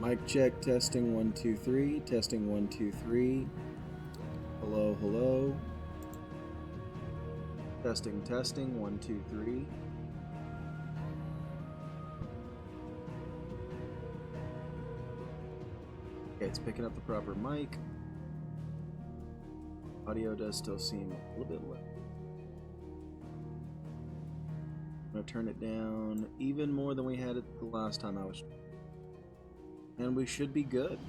Mic check, testing 1 2 3, testing 1 2 3. Hello, hello. Testing, testing 1 2 3. Okay, it's picking up the proper mic. Audio does still seem a little bit low. I'm gonna turn it down even more than we had it the last time I was. And we should be good.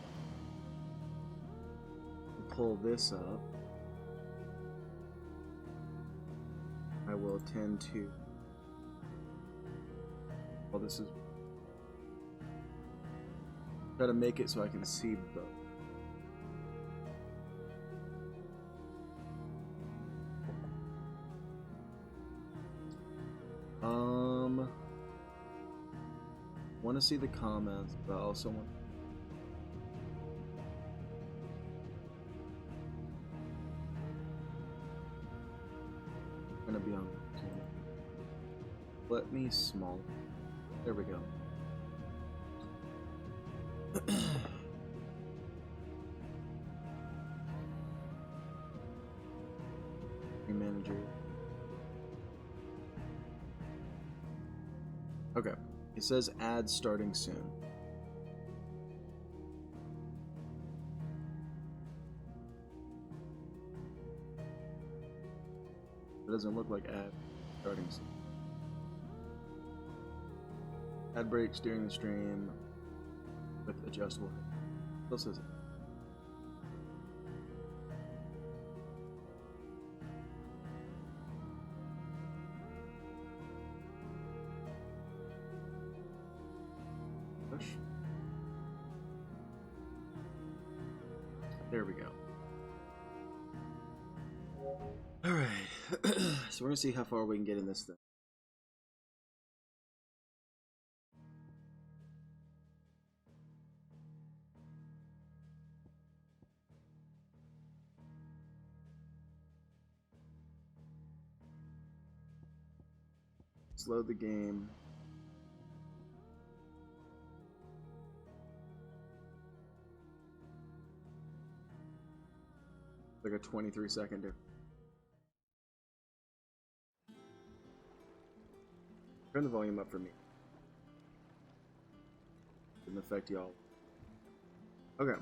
Pull this up. I will tend to. Well, this is. Try to make it so I can see both. Want to see the comments, but I also want. Gonna be on. Let me small. There we go. Manager. Okay. It says ads starting soon. It doesn't look like ad starting soon. Ad breaks during the stream with adjustable. What else is it? Push. There we go. Alright. So we're gonna see how far we can get in this thing. Let's load the game. Like a 23-second difference. Turn the volume up for me. Didn't affect y'all. Okay.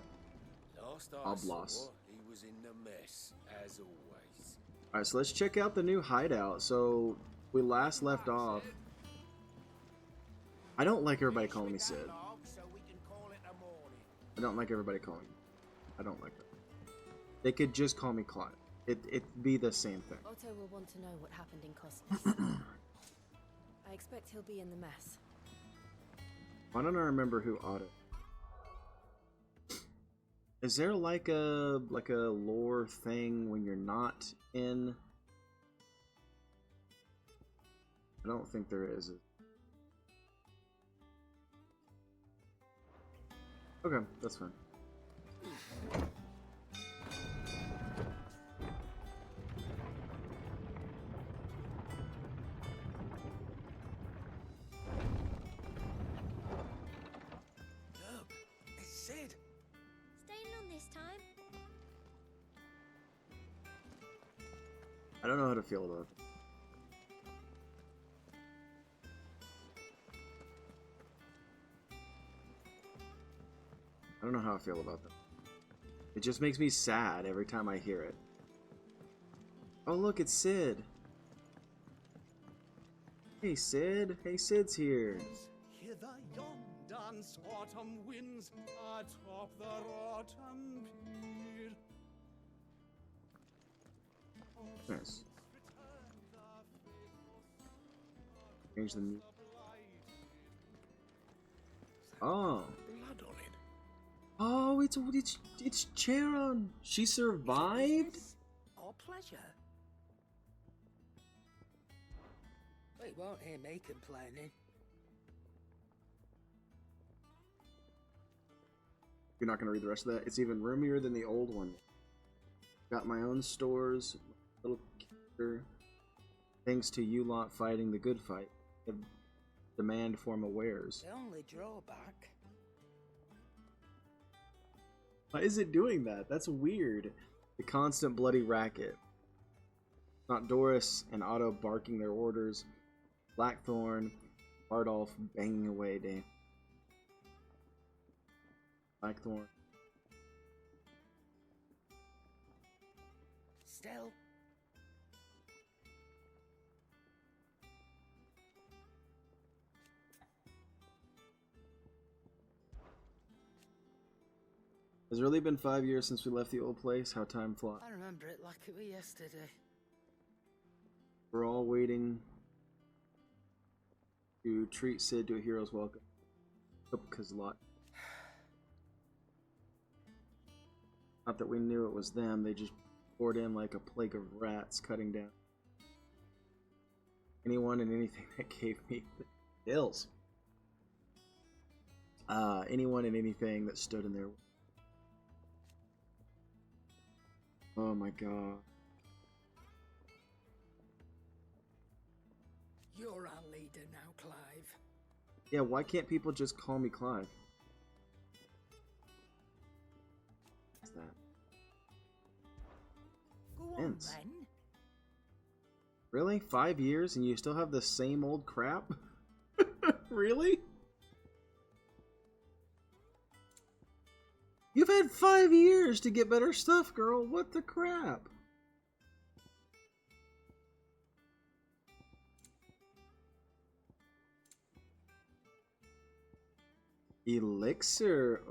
Oblos. He was in the mess, as always. Alright, so let's check out the new hideout. So we last left off. I don't like everybody calling me Sid. I don't like everybody calling me. I don't like that. They could just call me Clyde. It'd be the same thing. Otto will want to know what happened in Costas. I expect he'll be in the mess. Why don't I remember who Otto? Is there like a lore thing when you're not in? I don't think there is. Okay, that's fine. Sid! Staying on this time? I don't know how to feel about it. I don't know how I feel about that. It just makes me sad every time I hear it. Oh look, it's Sid. Hey Sid. Hey, Sid's here. Hear the yon dance autumn winds atop the autumn pier. Nice. Change the music. Oh. Blood on it. Oh, it's Charon. She survived? Our pleasure. Well, you won't hear me complaining. You're not going to read the rest of that? It's even roomier than the old one. Got my own stores, little character. Thanks to you lot fighting the good fight. The demand for my wares. The only drawback. Why is it doing that? That's weird. The constant bloody racket. Not Doris and Otto barking their orders. Blackthorn, Bardolph banging away, Dave. Blackthorn. Still. Has it really been 5 years since we left the old place? How time flies. I remember it like it was yesterday. We're all waiting to treat Sid to a hero's welcome. Because lot. Not that we knew it was them, they just poured in like a plague of rats, cutting down anyone and anything that gave me the chills. Anyone and anything that stood in their way. Oh my god. You're our leader now, Clive. Yeah, why can't people just call me Clive? What's that? Go on Vince. then. Really? 5 years and you still have the same old crap? Really? You've had 5 years to get better stuff, girl. What the crap? Elixir.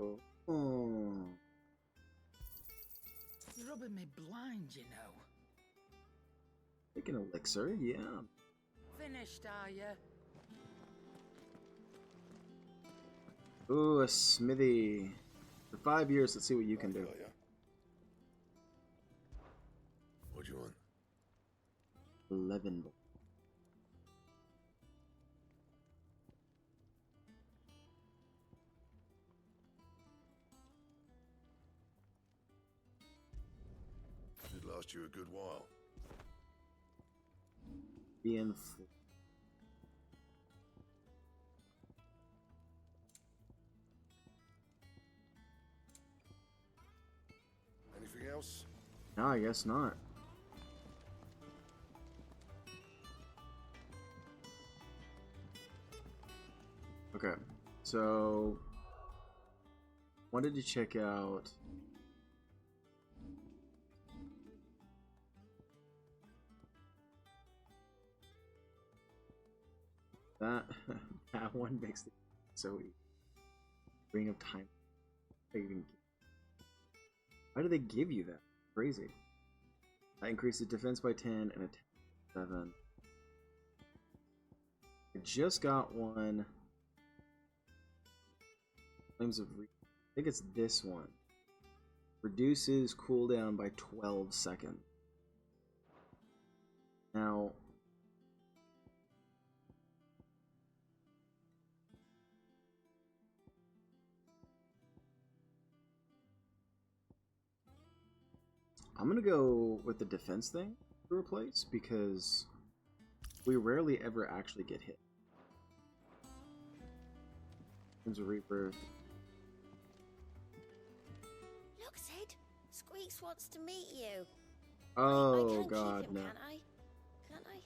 Oh. You're rubbing me blind, you know. Take an elixir, yeah. Finished, are you? Ooh, a smithy. For 5 years, let's see what you can do. Got ya. What do you want? 11. Should last you a good while. Being Anything else? no, I guess not. Okay, so wanted to check out that. That one makes it so easy. Ring of Time. Why do they give you that? Crazy. I increased the defense by 10 and attack 7. I just got one. Flames of I think it's this one. Reduces cooldown by 12 seconds. Now, I'm gonna go with the defense thing to replace because we rarely ever actually get hit. Flames of Rebirth. Look, Sid. Squeaks wants to meet you. I Oh can god, keep him, no. can't I? Can't I?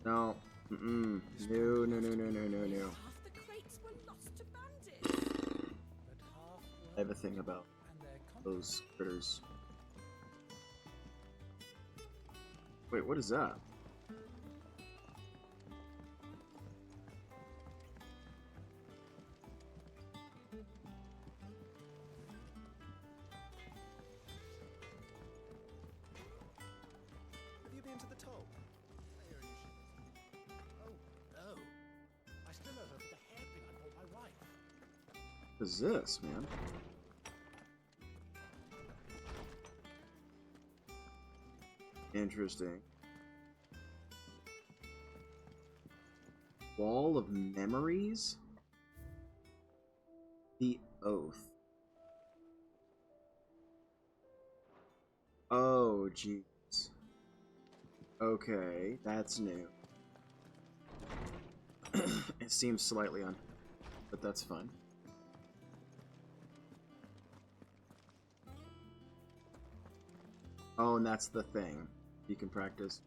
No. Mm-mm. No, no, no, no, no, no, no. Half the crates were lost to bandits. But half I have a thing about and their those critters. Wait, what is that? Have you been to the toll? Oh, no. I still owe her for the hairpin I bought my wife. What is this, man? Interesting. Wall of Memories? The Oath. Oh, jeez. Okay, that's new. It seems slightly on, but that's fine. Oh, and that's the thing. You can practice.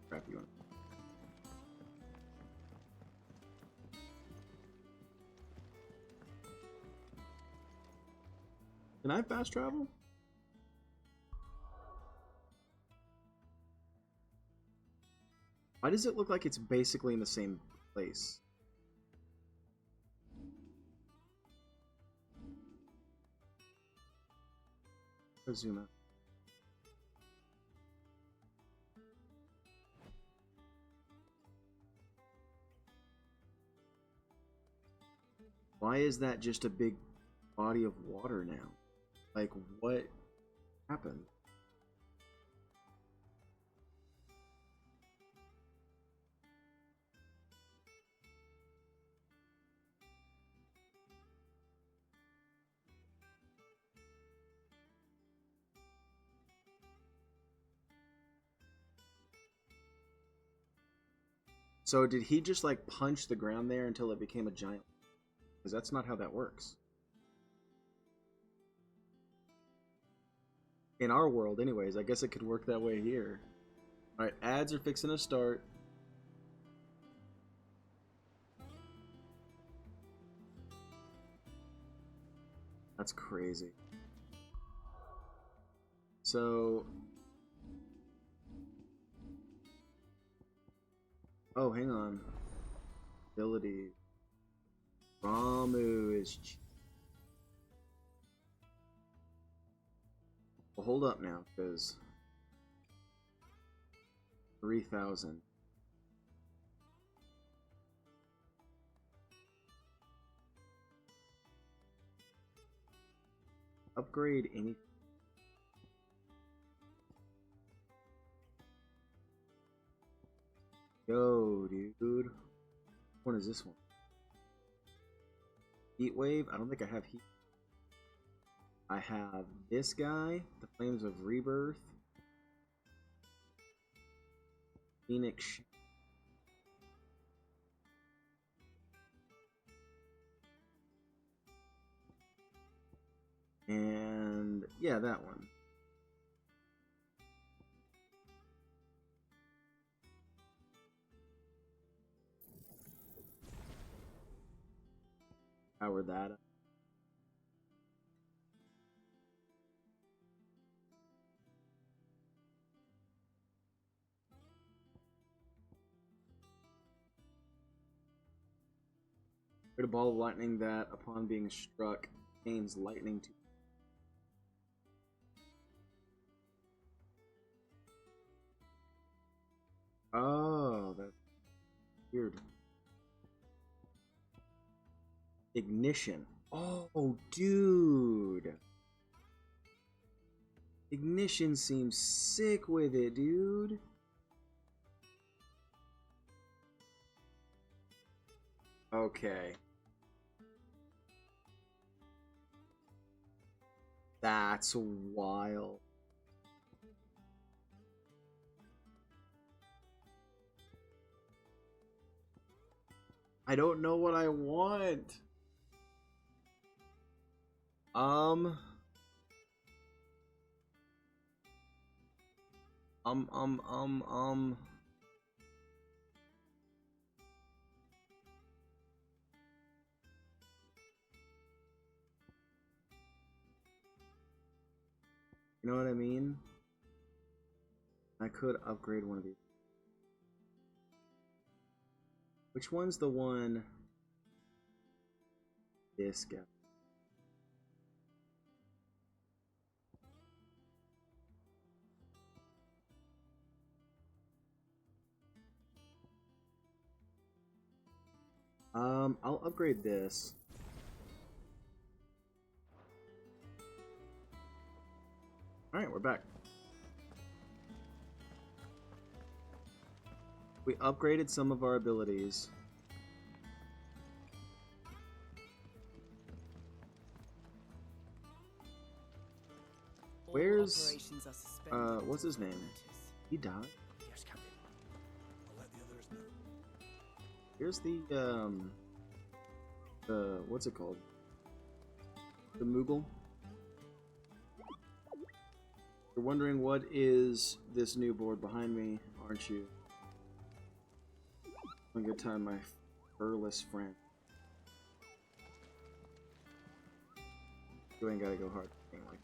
Crap, you want. Can I fast travel? Why does it look like it's basically in the same place? Let's zoom out. Why is that just a big body of water now? Like, what happened? So did he just like punch the ground there until it became a giant? Because that's not how that works. In our world, anyways. I guess it could work that way here. Alright, ads are fixing to start. That's crazy. So... Oh, hang on. Ability. Ramu is... Well, hold up now, because... 3,000. Upgrade any... Yo, dude. Which one is this one? Heat Wave? I don't think I have heat. I have this guy, the Flames of Rebirth. Phoenix. And yeah, that one. Power that up. Create a ball of lightning that, upon being struck, gains lightning to. Oh, that's weird. Ignition. Oh, dude. Ignition seems sick with it, dude. Okay. That's wild. I don't know what I want. Um. You know what I mean? I could upgrade one of these. Which one's the one? This guy. I'll upgrade this. Alright, we're back. We upgraded some of our abilities. Where's, what's his name? He died? Yes, Captain. I'll let the others know. Here's what's it called? The Moogle? You're wondering what is this new board behind me, aren't you? Have a good time, my furless friend. You ain't gotta go hard. Like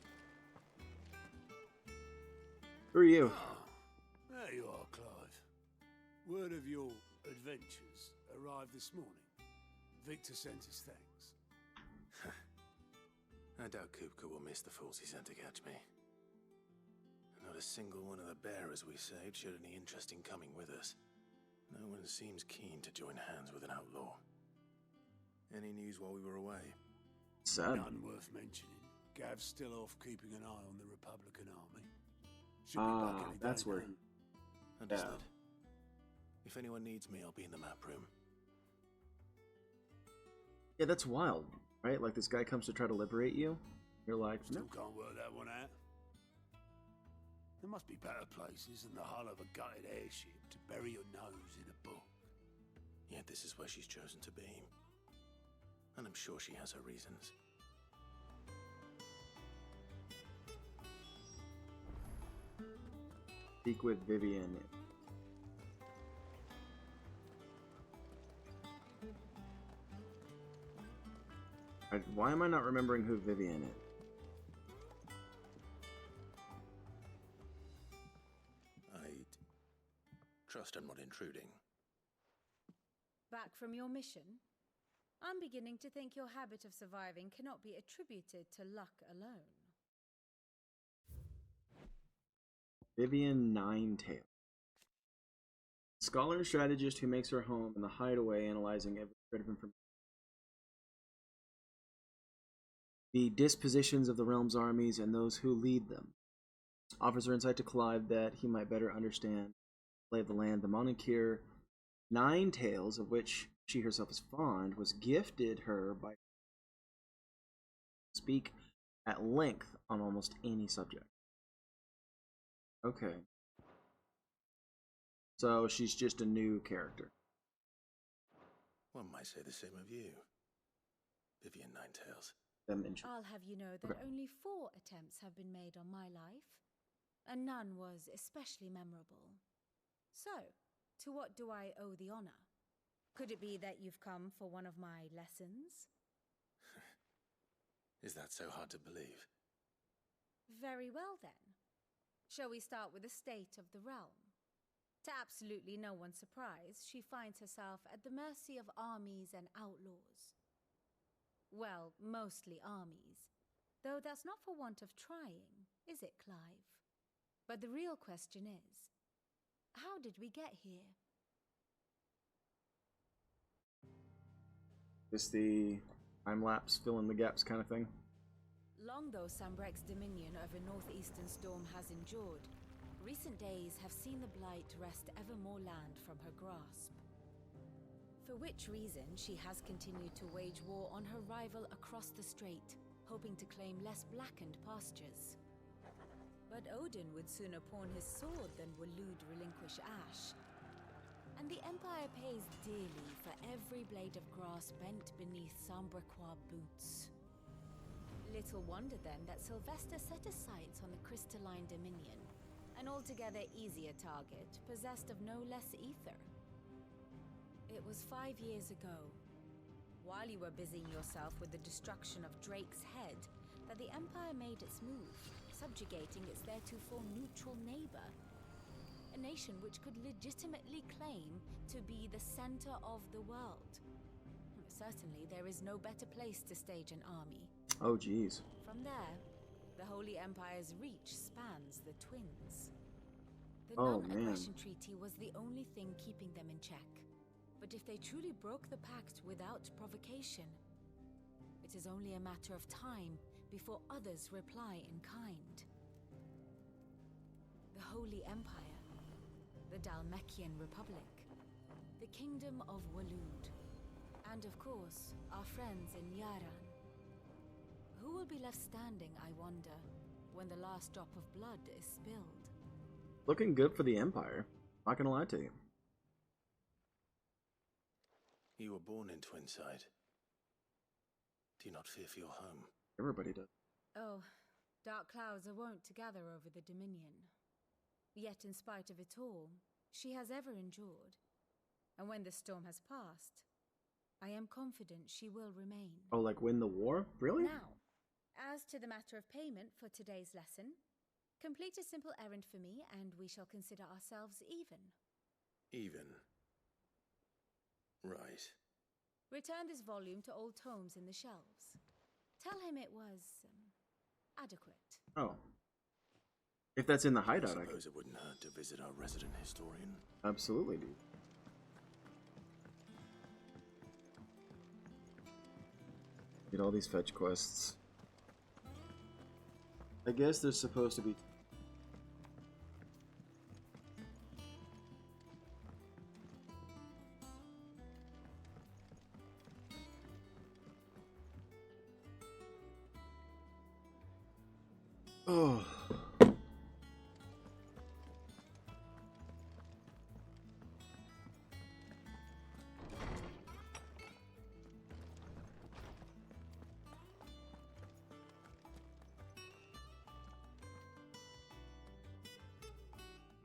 who are you? Ah, there you are, Clive. Word of your adventures arrived this morning. Victor sent his thanks. I doubt Kupka will miss the fools he sent to catch me. Not a single one of the bearers we saved showed any interest in coming with us. No one seems keen to join hands with an outlaw. Any news while we were away? Sad. None worth mentioning. Gav's still off keeping an eye on the Republican army. Should be back any that's day where. now. Understood. If anyone needs me, I'll be in the map room. Yeah, that's wild, right? Like this guy comes to try to liberate you. You're like, no. Still can't work that one out. There must be better places than the hull of a gutted airship to bury your nose in a book. Yet this is where she's chosen to be. And I'm sure she has her reasons. Speak with Vivian. Why am I not remembering who Vivian is? I'd trust I'm not intruding. Back from your mission? I'm beginning to think your habit of surviving cannot be attributed to luck alone. Vivian Ninetail. Scholar and strategist who makes her home in the hideaway, analyzing every bit of information. The dispositions of the realm's armies and those who lead them. Offers her insight to Clive that he might better understand the lay of the land. The Monarchere Ninetails, of which she herself is fond, was gifted her by speak at length on almost any subject. Okay. So she's just a new character. One might say the same of you, Vivian Ninetails. I'll have you know that Okay. only 4 attempts have been made on my life, and none was especially memorable. So, to what do I owe the honor? Could it be that you've come for one of my lessons? Is that so hard to believe? Very well then. Shall we start with the state of the realm? To absolutely no one's surprise, she finds herself at the mercy of armies and outlaws. Well, mostly armies. Though that's not for want of trying, is it, Clive? But the real question is, how did we get here? Is the time lapse, fill in the gaps kind of thing? Long though Sambrek's dominion over northeastern Storm has endured, recent days have seen the Blight wrest ever more land from her grasp. For which reason she has continued to wage war on her rival across the strait, hoping to claim less blackened pastures. But Odin would sooner pawn his sword than Waloed relinquish Ash. And the Empire pays dearly for every blade of grass bent beneath Sambrequois boots. Little wonder then that Sylvester set his sights on the Crystalline Dominion, an altogether easier target, possessed of no less ether. It was 5 years ago, while you were busying yourself with the destruction of Drake's Head, that the Empire made its move, subjugating its theretofore neutral neighbor. A nation which could legitimately claim to be the center of the world. Certainly, there is no better place to stage an army. Oh, geez. From there, the Holy Empire's reach spans the Twins. The Oh, non-aggression treaty was the only thing keeping them in check. But if they truly broke the pact without provocation, it is only a matter of time before others reply in kind. The Holy Empire, the Dhalmekian Republic, the Kingdom of Waloed, and of course, our friends in Yaran. Who will be left standing, I wonder, when the last drop of blood is spilled? Looking good for the Empire. Not gonna lie to you. You were born in Twinside. Do you not fear for your home? Everybody does. Oh, dark clouds are wont to gather over the Dominion. Yet, in spite of it all, she has ever endured. And when the storm has passed, I am confident she will remain. Oh, like win the war? Really? Now, as to the matter of payment for today's lesson, complete a simple errand for me, and we shall consider ourselves even. Even. Right. Return this volume to old tomes in the shelves. Tell him it was adequate. Oh. If that's in the I hideout, I suppose guess. it wouldn't hurt to visit our resident historian. Absolutely, dude. Get all these fetch quests. I guess there's supposed to be. Oh.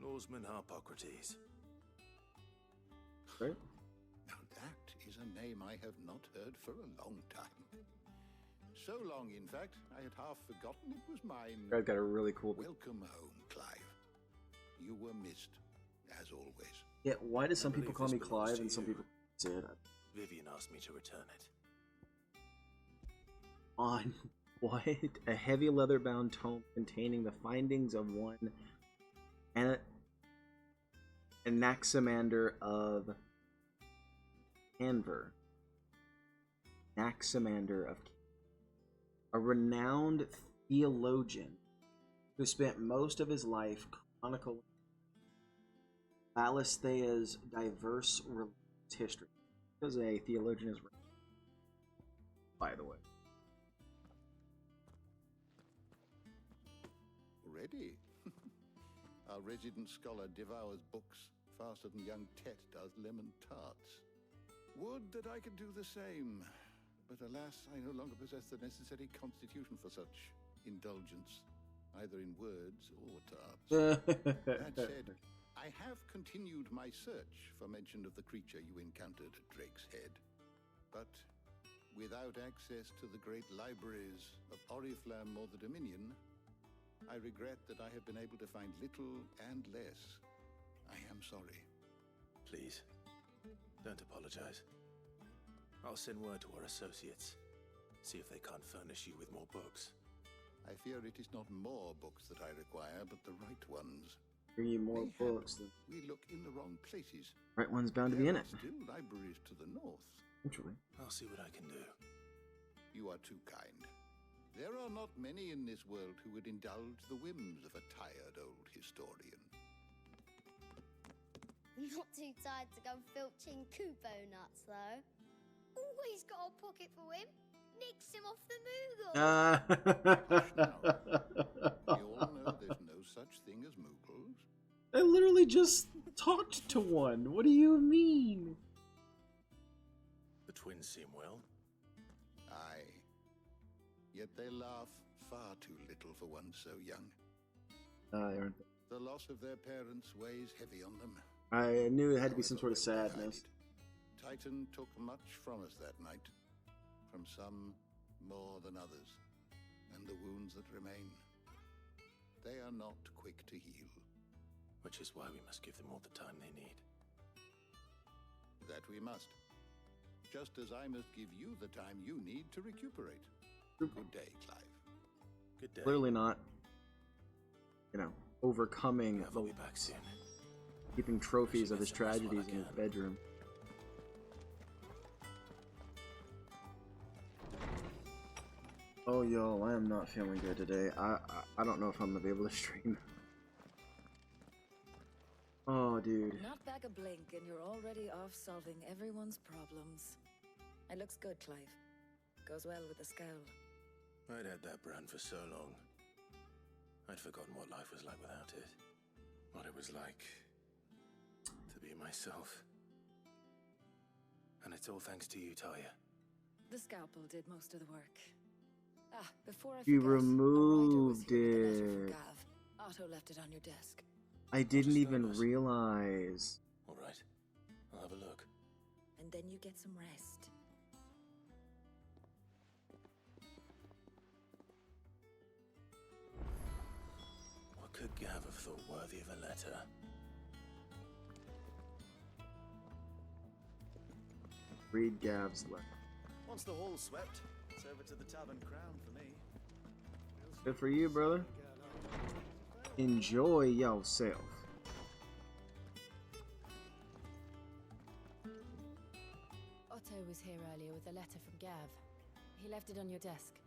Norseman Harpocrates. Right? Now that is a name I have not heard for a long time. So long, in fact, I had half forgotten it was mine. I've got a really cool. Welcome home, Clive. You were missed, as always. Yeah, why do some I people believe call this me belongs Clive to and some you. people Sid? Vivian asked me to return it. On what? A heavy leather-bound tome containing the findings of one Anaximander of Canver. Anaximander of Canver. A renowned theologian who spent most of his life chronicling Ballisthea's diverse religious history. Because a theologian is, by the way. Ready? Our resident scholar devours books faster than young Tet does lemon tarts. Would that I could do the same, but alas, I no longer possess the necessary constitution for such indulgence, either in words or tarts. That said, I have continued my search for mention of the creature you encountered at Drake's Head, but without access to the great libraries of Oriflamme or the Dominion, I regret that I have been able to find little and less. I am sorry. Please, don't apologize. I'll send word to our associates. See if they can't furnish you with more books. I fear it is not more books that I require, but the right ones. Bring you more Mayhap books. Than... we look in the wrong places. Right one's bound to be in There it. are still libraries to the north. Naturally. I'll see what I can do. You are too kind. There are not many in this world who would indulge the whims of a tired old historian. Not too tired to go filching Kubo nuts, though. Always got a pocket for him. Nicks him off the Moogle. We all know there's no such thing as Moogles. I literally just talked to one. What do you mean? The twins seem well. Aye. Yet they laugh far too little for one so young. Aren't they? The loss of their parents weighs heavy on them. I knew it had to be some However, sort of well behind sadness. it, Titan took much from us that night. From some more than others. And the wounds that remain, they are not quick to heal. Which is why we must give them all the time they need. That we must. Just as I must give you the time you need to recuperate. Good day, Clive. Good day. Clearly not, overcoming I'll be back soon. keeping trophies of his tragedies in his bedroom. Oh, y'all, I am not feeling good today. I don't know if I'm gonna be able to stream. Oh, dude. Not back a blink and you're already off solving everyone's problems. It looks good, Clive. Goes well with the scowl. I'd had that brand for so long. I'd forgotten what life was like without it. What it was like to be myself. And it's all thanks to you, Talia. The scalpel did most of the work. Before I You forget, a rider was removed here with a letter from it. Gav. Otto left it on your desk. I didn't just even noticed. realize. All right, I'll have a look. And then you get some rest. What could Gav have thought worthy of a letter? Read Gav's letter. Once the hall's swept, it's over to the Tavern Crown for me. Good for you, brother. Enjoy yourself. Otto was here earlier with a letter from Gav. He left it on your desk.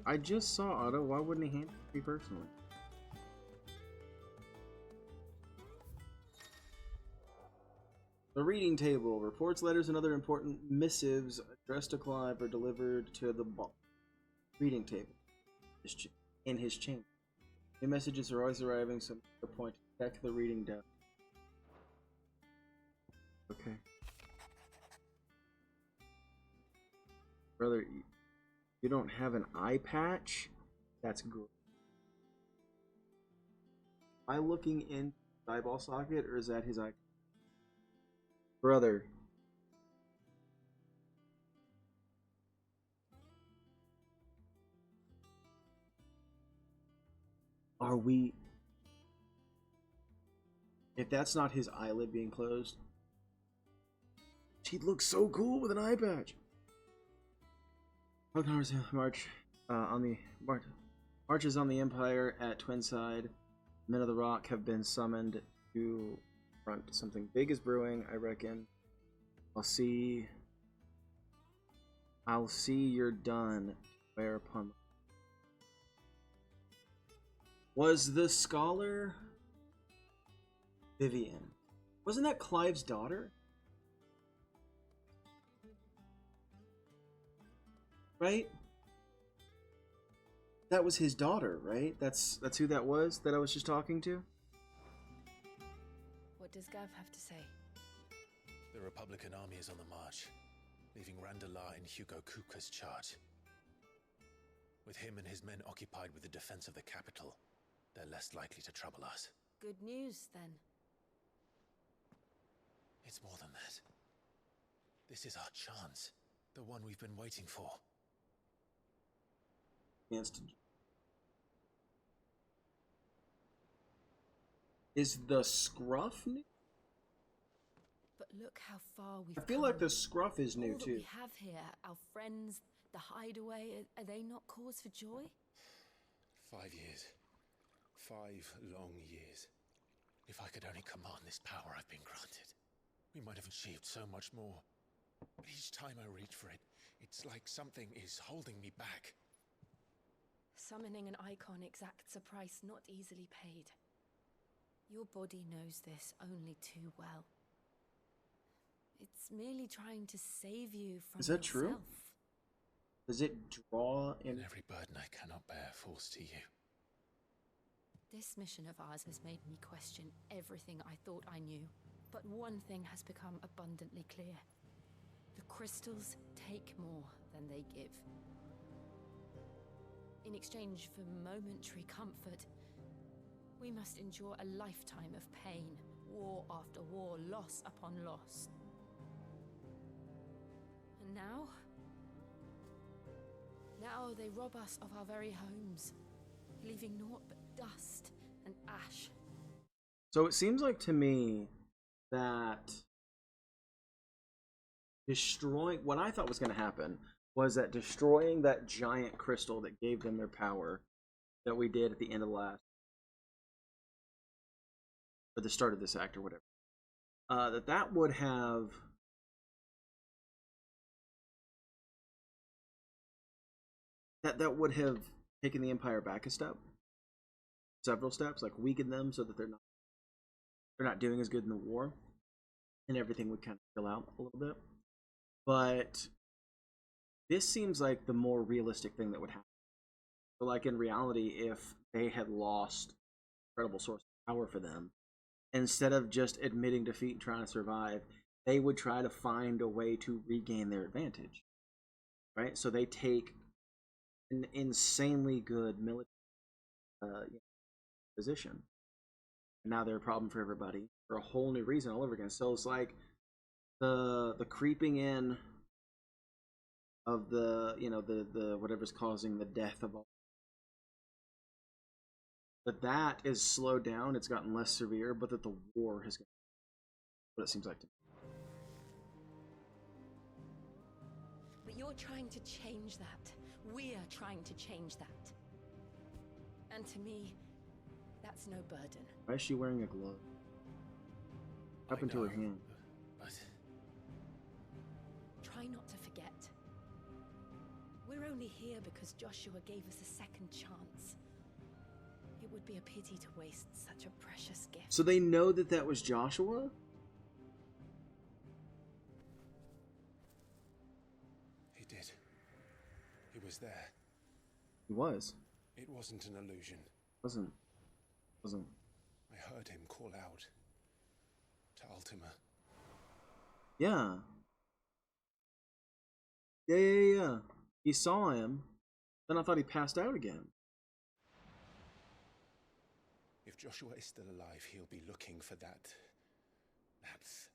I just saw Otto. Why wouldn't he hand it to me personally? The reading table. Reports, letters, and other important missives addressed to Clive are delivered to the reading table in his chamber. New messages are always arriving, so the point to check the reading desk. Okay. Brother, you don't have an eye patch? That's good. Am I looking in the eyeball socket, or is that his eye? Brother. Are we... If that's not his eyelid being closed, he'd look so cool with an eye patch. March on the marches on the Empire at Twinside. Men of the Rock have been summoned to front. Something big is brewing, I reckon. I'll see you're done. Whereupon was the scholar Vivian? Wasn't that Clive's daughter? Right? That was his daughter, right? That's who that was that I was just talking to? What does Gav have to say? The Republican army is on the march, leaving Randalar in Hugo Kupka's charge. With him and his men occupied with the defense of the capital, they're less likely to trouble us. Good news, then. It's more than that. This is our chance, the one we've been waiting for. Is the scruff new? But look how far we've I feel come. like the scruff is new All that too. we have here, our friends, the hideaway, are they not cause for joy? 5 years. 5 long years. If I could only command this power I've been granted, we might have achieved so much more. But each time I reach for it, it's like something is holding me back. Summoning an icon exacts a price not easily paid. Your body knows this only too well. It's merely trying to save you from Is that true? yourself. Does it draw in? And every burden I cannot bear falls to you. This mission of ours has made me question everything I thought I knew. But one thing has become abundantly clear. The crystals take more than they give. In exchange for momentary comfort, we must endure a lifetime of pain, war after war, loss upon loss. And now they rob us of our very homes, leaving naught but dust and ash. So it seems like to me that destroying what I thought was going to happen was that destroying that giant crystal that gave them their power that we did at the end of the last, or the start of this act or whatever, that would have that would have taken the Empire back a step, several steps, like weakened them so that they're not doing as good in the war, and everything would kind of fill out a little bit. But this seems like the more realistic thing that would happen. So, like in reality, if they had lost an incredible source of power for them, instead of just admitting defeat and trying to survive, they would try to find a way to regain their advantage. Right? So they take an insanely good military position. And now they're a problem for everybody for a whole new reason all over again. So it's like the creeping in of the the whatever's causing the death of all, that is slowed down, it's gotten less severe, but that the war has gotten what it seems like to me. But you're trying to change that. We're trying to change that. And to me, that's no burden. Why is she wearing a glove? Up into her hand. But Try not to forget. We're only here because Joshua gave us a second chance. It would be a pity to waste such a precious gift. So they know that that was Joshua? he did. He was there. He was. It wasn't an illusion. Wasn't. I heard him call out to Ultima. Yeah. Yeah. He saw him. Then I thought he passed out again. If Joshua is still alive, he'll be looking for that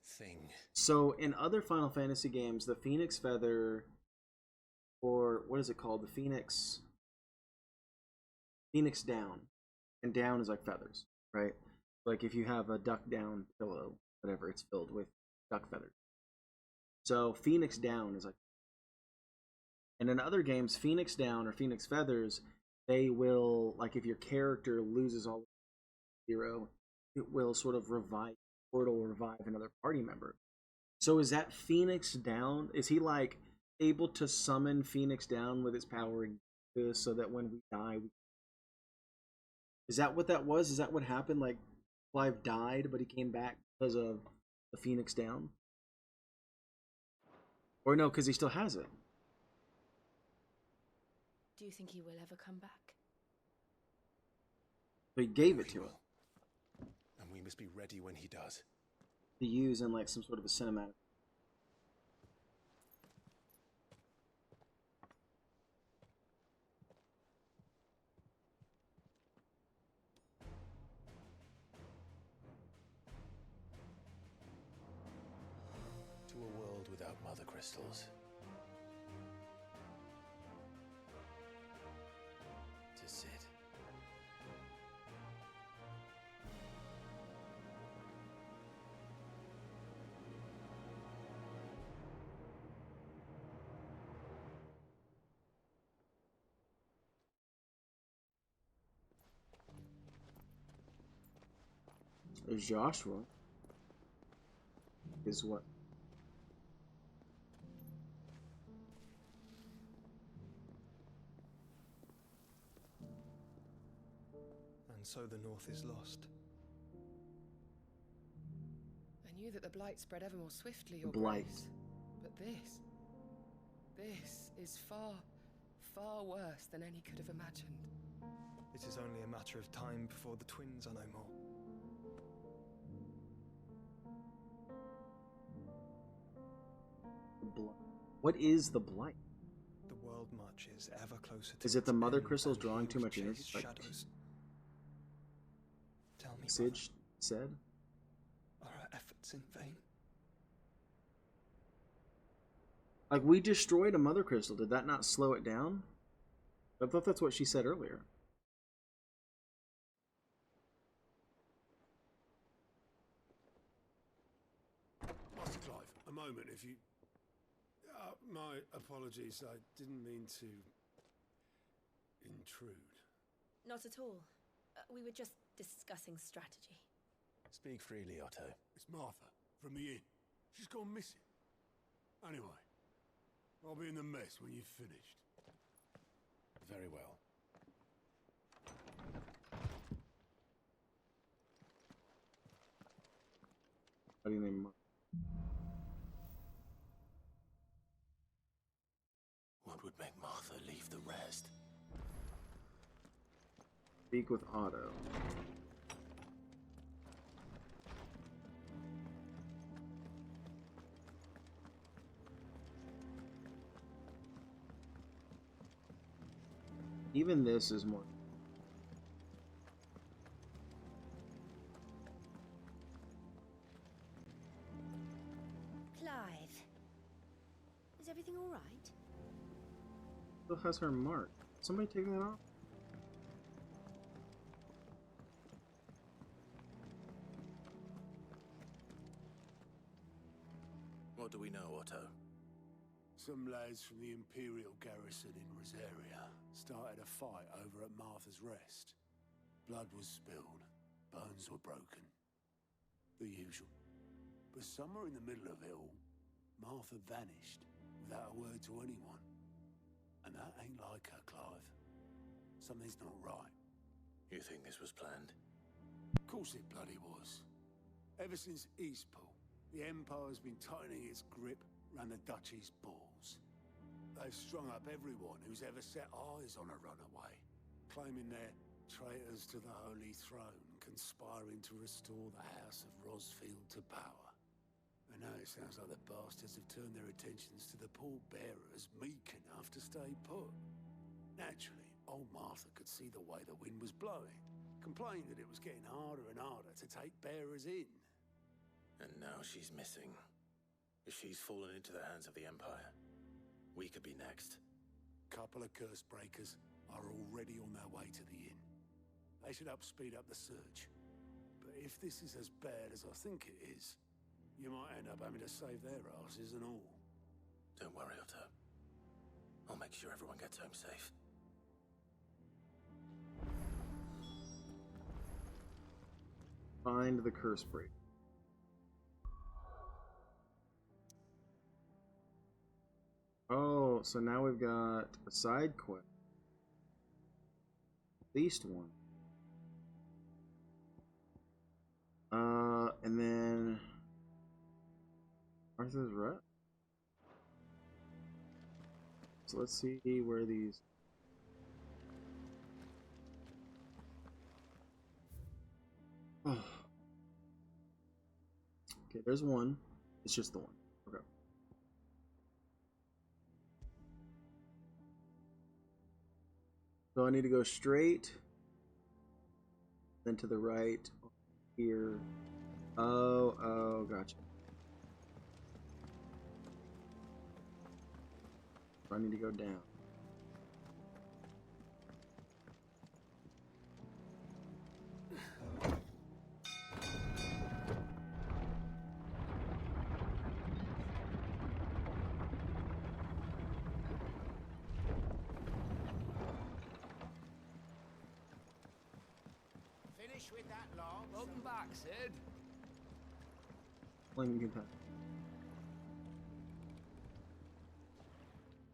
thing. So in other Final Fantasy games, the Phoenix Feather, or what is it called? The Phoenix Down. And down is like feathers, right? Like if you have a duck down pillow, whatever, it's filled with duck feathers. So Phoenix Down is like, and in other games, Phoenix Down or Phoenix Feathers, they will, like if your character loses all hero, it will sort of revive, or it'll revive another party member. So is that Phoenix Down? Is he like able to summon Phoenix Down with his power so that when we die, is that what that was? Is that what happened? Like Clive died, but he came back because of the Phoenix Down? Or no, because he still has it. Do you think he will ever come back? But he gave it to him. And we must be ready when he does. To use in like some sort of a cinematic. To a world without mother crystals. To Sid. There's Joshua. Is what? And so the North is lost. I knew that the Blight spread ever more swiftly, Your Blight. Grace. But this is far, far worse than any could have imagined. It is only a matter of time before the twins are no more. What is the Blight? The world marches ever closer to Is it the its Mother end, Crystals and drawing he too would much energy? chase Like shadows. Tell me, Sid said? are our efforts in vain? Like, we destroyed a Mother Crystal. Did that not slow it down? I thought that's what she said earlier. Master Clive, a moment, if you... my apologies, I didn't mean to... intrude. Not at all. We were just discussing strategy. Speak freely, Otto. It's Martha, from the inn. She's gone missing. Anyway, I'll be in the mess when you've finished. Very well. How do you name him? What would make Martha leave the rest? Speak with Otto. Even this is more. Clive, is everything all right? Still has her mark. Somebody taking that off? What do we know, Otto? Some lads from the Imperial garrison in Rosaria started a fight over at Martha's Rest. Blood was spilled, bones were broken. The usual. But somewhere in the middle of it all, Martha vanished without a word to anyone. And that ain't like her, Clive. Something's not right. You think this was planned? Of course it bloody was. Ever since Eastpool, the Empire's been tightening its grip around the Duchy's balls. They've strung up everyone who's ever set eyes on a runaway, claiming they're traitors to the Holy Throne, conspiring to restore the House of Rosfield to power. And now it sounds like the bastards have turned their attentions to the pallbearers meek enough to stay put. Naturally, old Martha could see the way the wind was blowing, complained that it was getting harder and harder to take bearers in. And now she's missing. If she's fallen into the hands of the Empire, we could be next. Couple of curse breakers are already on their way to the inn. They should speed up the search. But if this is as bad as I think it is, you might end up having to save their asses and all. Don't worry, Otto. I'll make sure everyone gets home safe. Find the curse break. Oh, so now we've got a side quest. At least one. And then Arthur's Rest. So let's see where these. Oh. Okay, there's one. It's just the one. Okay. So I need to go straight, then to the right, here. Oh, gotcha. So I need to go down. With that long. Welcome back, Sid. Playing a good time.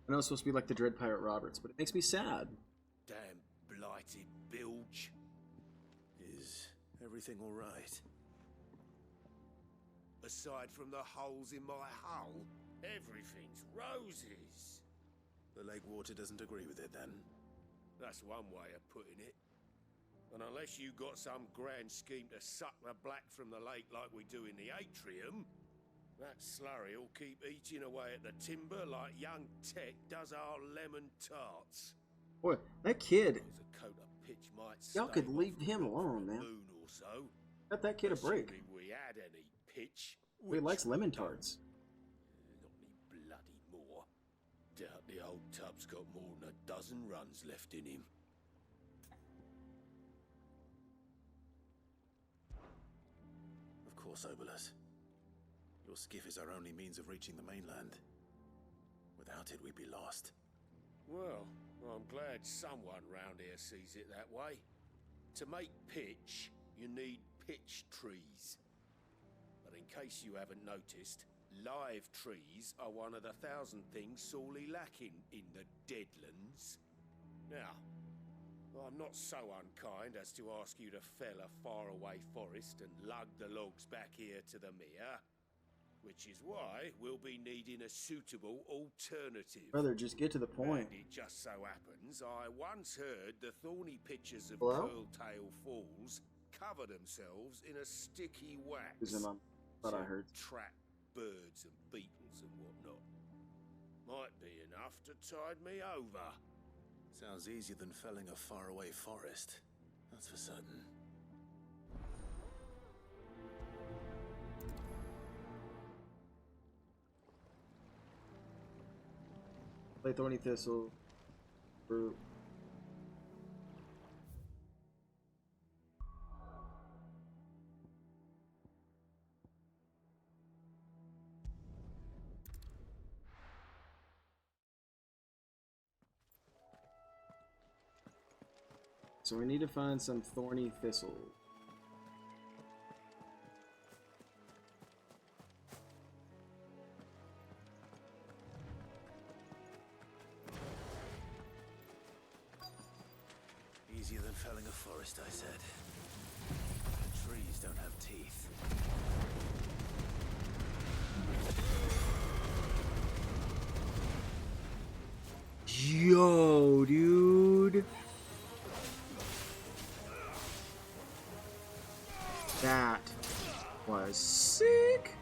I know it's supposed to be like the Dread Pirate Roberts, but it makes me sad. Damn blighted bilge. Is everything all right? Aside from the holes in my hull, everything's roses. The lake water doesn't agree with it, then? That's one way of putting it. And unless you got some grand scheme to suck the black from the lake like we do in the atrium, that slurry will keep eating away at the timber like young Tech does our lemon tarts. Boy, that kid. A coat of pitch might y'all could leave him alone, man. Moon or so. Let that kid a break. We had any pitch. He likes lemon tarts. Not any bloody more. Doubt the old tub's got more than a dozen runs left in him. Of course, Obolus. Your skiff is our only means of reaching the mainland. Without it, we'd be lost. Well, I'm glad someone round here sees it that way. To make pitch, you need pitch trees. But in case you haven't noticed, live trees are one of the 1,000 things sorely lacking in the Deadlands. Now, I'm not so unkind as to ask you to fell a faraway forest and lug the logs back here to the mere, which is why we'll be needing a suitable alternative. Brother, just get to the point. And it just so happens I once heard the thorny pitchers of Hello? Curltail Falls cover themselves in a sticky wax. Who's in on? Thought I heard. Trap birds and beetles and whatnot. Might be enough to tide me over. Sounds easier than felling a faraway forest. That's for certain. Play Thorny Thistle. Brute. So we need to find some Thorny Thistle. Easier than felling a forest, I said. The trees don't have teeth. Yo, dude. That was sick.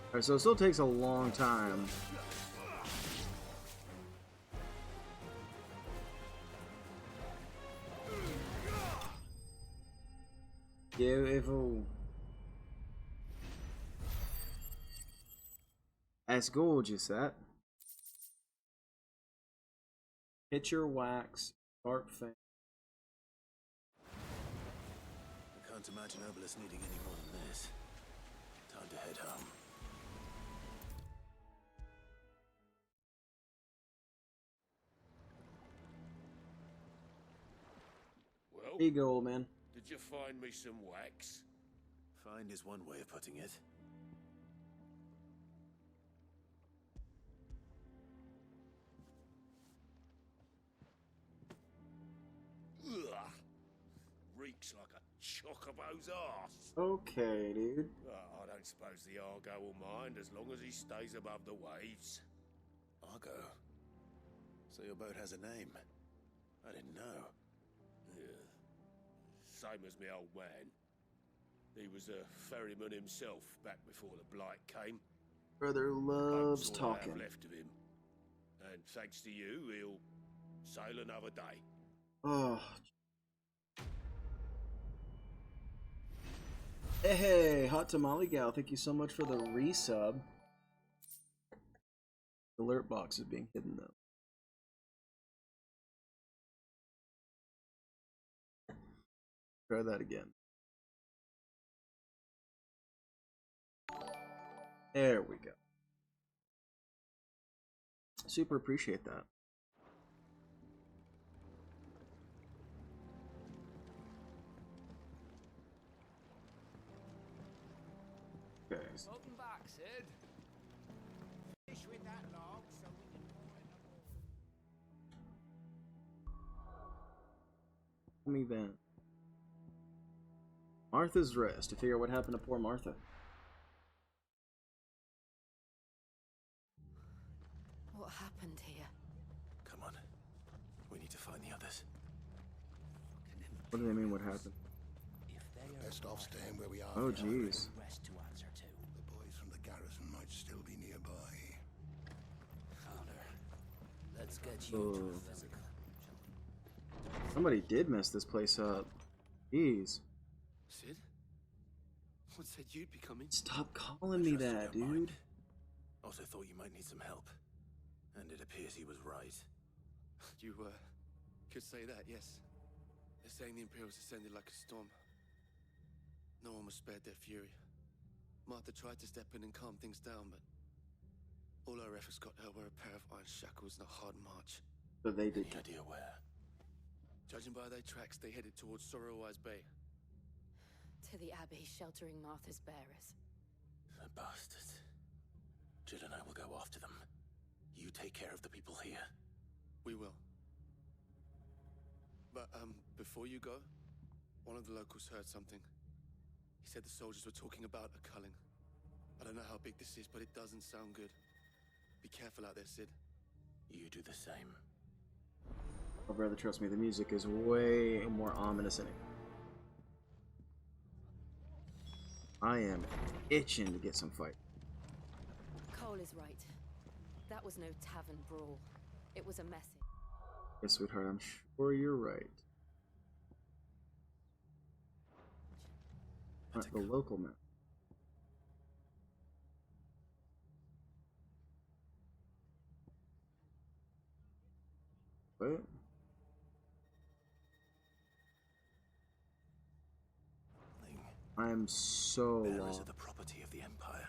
Alright, so it still takes a long time. Beautiful. That's gorgeous, that. Pitcher wax, dark fang. I can't imagine Obelisk needing any more than this. Time to head home. Well, Here you go, old man. did you find me some wax? Find is one way of putting it. Ugh. Reeks like a chocobo's arse. Okay, dude. I don't suppose the Argo will mind as long as he stays above the waves. Argo? So your boat has a name? I didn't know. Yeah. Same as me old man. He was a ferryman himself back before the Blight came. Brother loves Boat's all I have talking. left of him. And thanks to you, he'll sail another day. Oh. Hey, Hot Tamale Gal, thank you so much for the resub. The alert box is being hidden though. Try that again. There we go. Super appreciate that. Okay. Welcome back, Sid. Finish with that log so we can Tell me then. Martha's Rest, to figure out what happened to poor Martha. What happened here? Come on. We need to find the others. What do they mean, what happened? Best off staying where we are. Oh, now. jeez. Rest to answer to. The boys from the garrison might still be nearby. Connor, let's get you to Oh. a physical. Somebody did mess this place up. Jeez. Sid? What said you'd be coming? Stop calling me that, dude. Also thought you might need some help. And it appears he was right. You, could say that, yes. They're saying the Imperials descended like a storm. No one was spared their fury. Martha tried to step in and calm things down, but all our efforts got her were a pair of iron shackles and a hard march. But they did. Any idea where? Judging by their tracks, they headed towards Sorrowwise Bay. To the Abbey, sheltering Martha's bearers. The bastards. Jill and I will go after them. You take care of the people here. We will. But, before you go, one of the locals heard something. He said the soldiers were talking about a culling. I don't know how big this is, but it doesn't sound good. Be careful out there, Sid. You do the same. Oh, brother, trust me, the music is way more ominous in it. I am itching to get some fight. Cole is right. That was no tavern brawl. It was a message. Yes, sweetheart, I'm sure you're right. Not the local map. What? I am so Bearers lost. are the property of the Empire.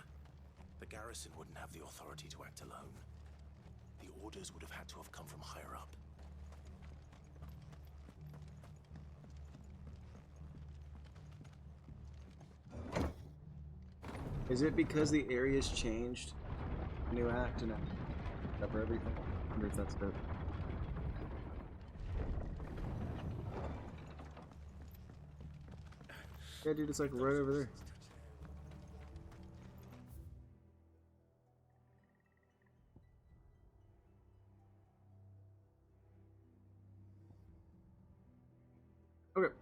The garrison wouldn't have the authority to act alone. The orders would have had to have come from higher up. Is it because the area's changed? New act and cover everything? I wonder if that's it. Yeah, dude, it's like right over there. Okay.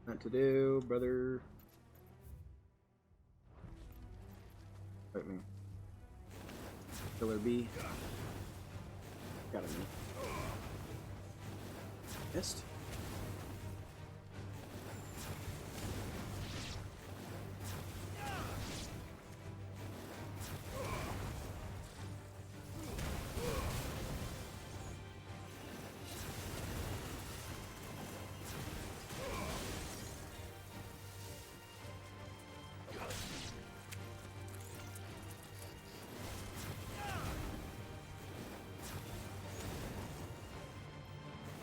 What to do, brother? Fight me. Killer B. Got him. Missed.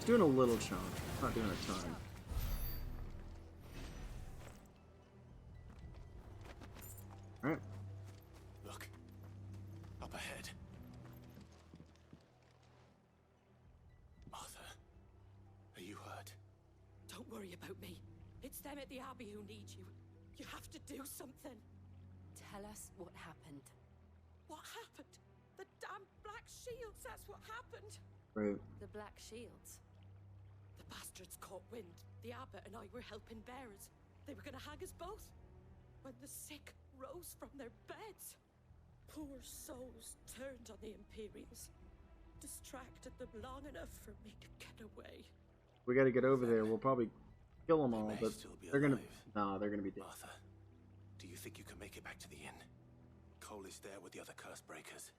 Doing a little chunk, not doing a ton. Alright. Look. Up ahead. Arthur. Are you hurt? Don't worry about me. It's them at the Abbey who need you. You have to do something. Tell us what happened. What happened? The damn Black Shields, that's what happened. Right. The Black Shields? The bastards caught wind. The abbot and I were helping bearers. They were gonna hang us both. When the sick rose from their beds, poor souls turned on the Imperials. Distracted them long enough for me to get away. We gotta get over there. We'll probably kill them all, but they're gonna... Nah, they're gonna be dead. Arthur, do you think you can make it back to the inn? Cole is there with the other curse breakers.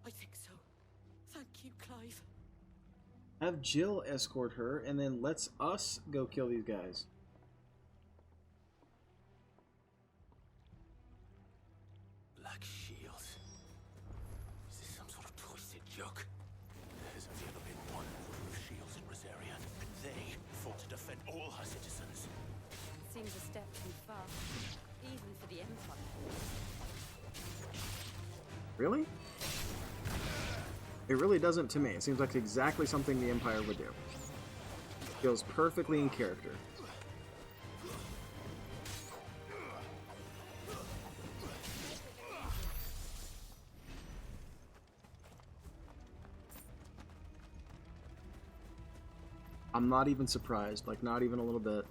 I think so. Thank you, Clive. Have Jill escort her, and then let's us go kill these guys. Black Shields. Is this some sort of twisted joke? There's only ever been one order of shields in Rosaria, and they fought to defend all her citizens. Seems a step too far, even for the Empire. Really? It really doesn't to me. It seems like exactly something the Empire would do. Feels perfectly in character. I'm not even surprised, like not even a little bit.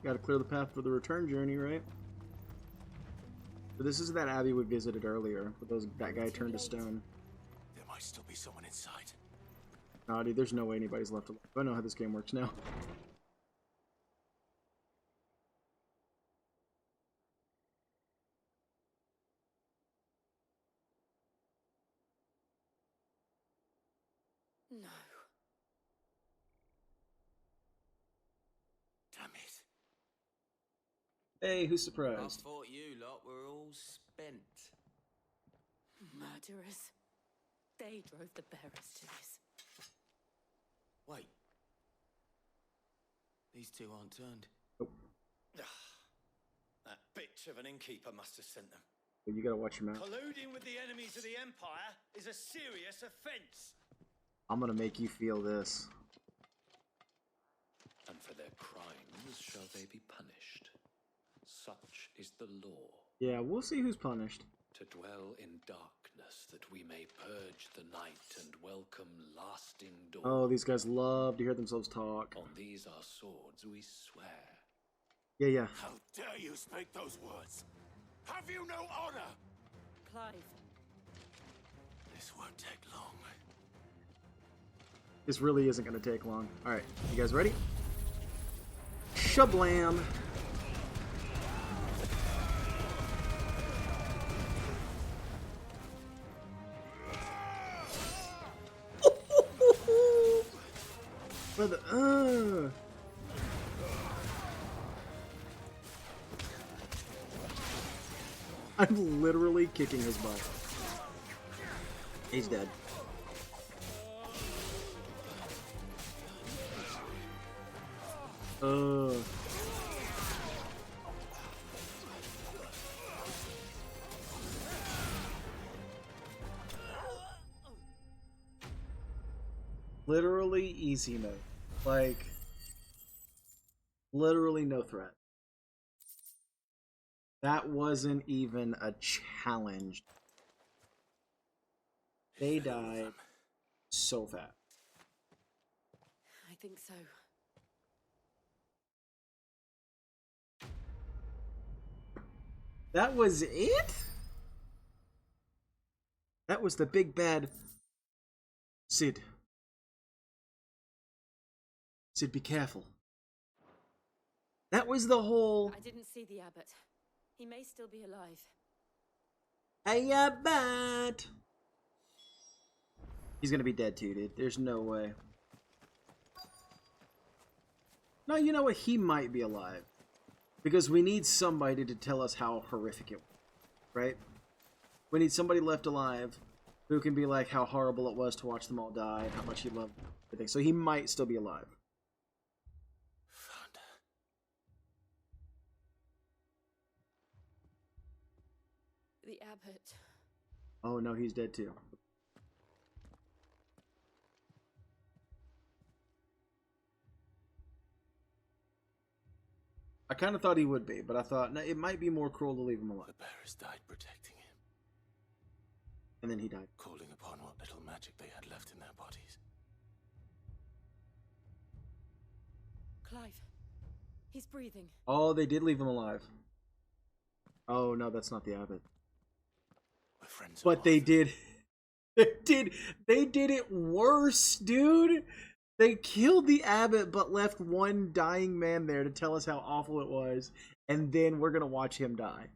Gotta clear the path for the return journey, right? But this is that abbey we visited earlier, but that guy turned to stone. There might still be someone inside. Nah, dude, there's no way anybody's left alive. I know how this game works now. No. Damn it. Hey, who's I surprised? thought you lot were all spent. Murderers. They drove the bearers to this. Wait. These two aren't turned. That bitch of an innkeeper must have sent them. But you gotta watch your mouth. Colluding with the enemies of the Empire is a serious offense. I'm gonna make you feel this. And for their crimes shall they be punished. Such is the law. Yeah, we'll see who's punished. To dwell in darkness, that we may purge the night and welcome lasting dawn. Oh, these guys love to hear themselves talk. On these our swords we swear. Yeah, yeah. How dare you speak those words? Have you no honor? Clive. This won't take long. This really isn't gonna take long. Alright, you guys ready? Shablam! Brother, I'm literally kicking his butt. He's dead. Literally easy mode. Like, literally no threat. That wasn't even a challenge. They died so fast. I think so. That was it? That was the big bad Cid. Cid, be careful. That was the whole... I didn't see the abbot. He may still be alive. Hey, abbot! He's gonna be dead too, dude. There's no way. No, you know what? He might be alive. Because we need somebody to tell us how horrific it was. Right? We need somebody left alive who can be like how horrible it was to watch them all die and how much he loved everything. So he might still be alive. The abbot. Oh no, he's dead too. I kind of thought he would be, but I thought no, it might be more cruel to leave him alive. The bearers died protecting him. And then he died. Calling upon what little magic they had left in their bodies. Clive. He's breathing. Oh, they did leave him alive. Oh no, that's not the abbot. My friends. But they did. They did it worse, dude. They killed the abbot, but left one dying man there to tell us how awful it was, and then we're gonna watch him die.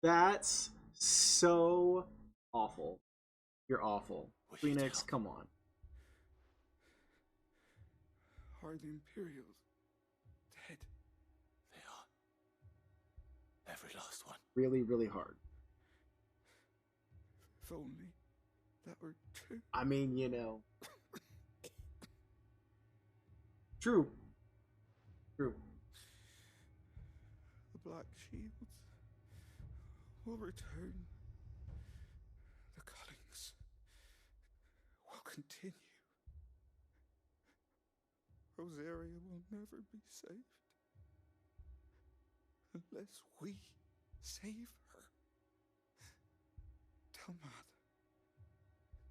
That's so awful. You're awful, Phoenix. Come on. Are the Imperials dead? They are. Every last one. Really, really hard. If only that were true. I mean, you know. True. True. The Black Shields will return. The cullings will continue. Rosaria will never be saved unless we save her. Tell Mother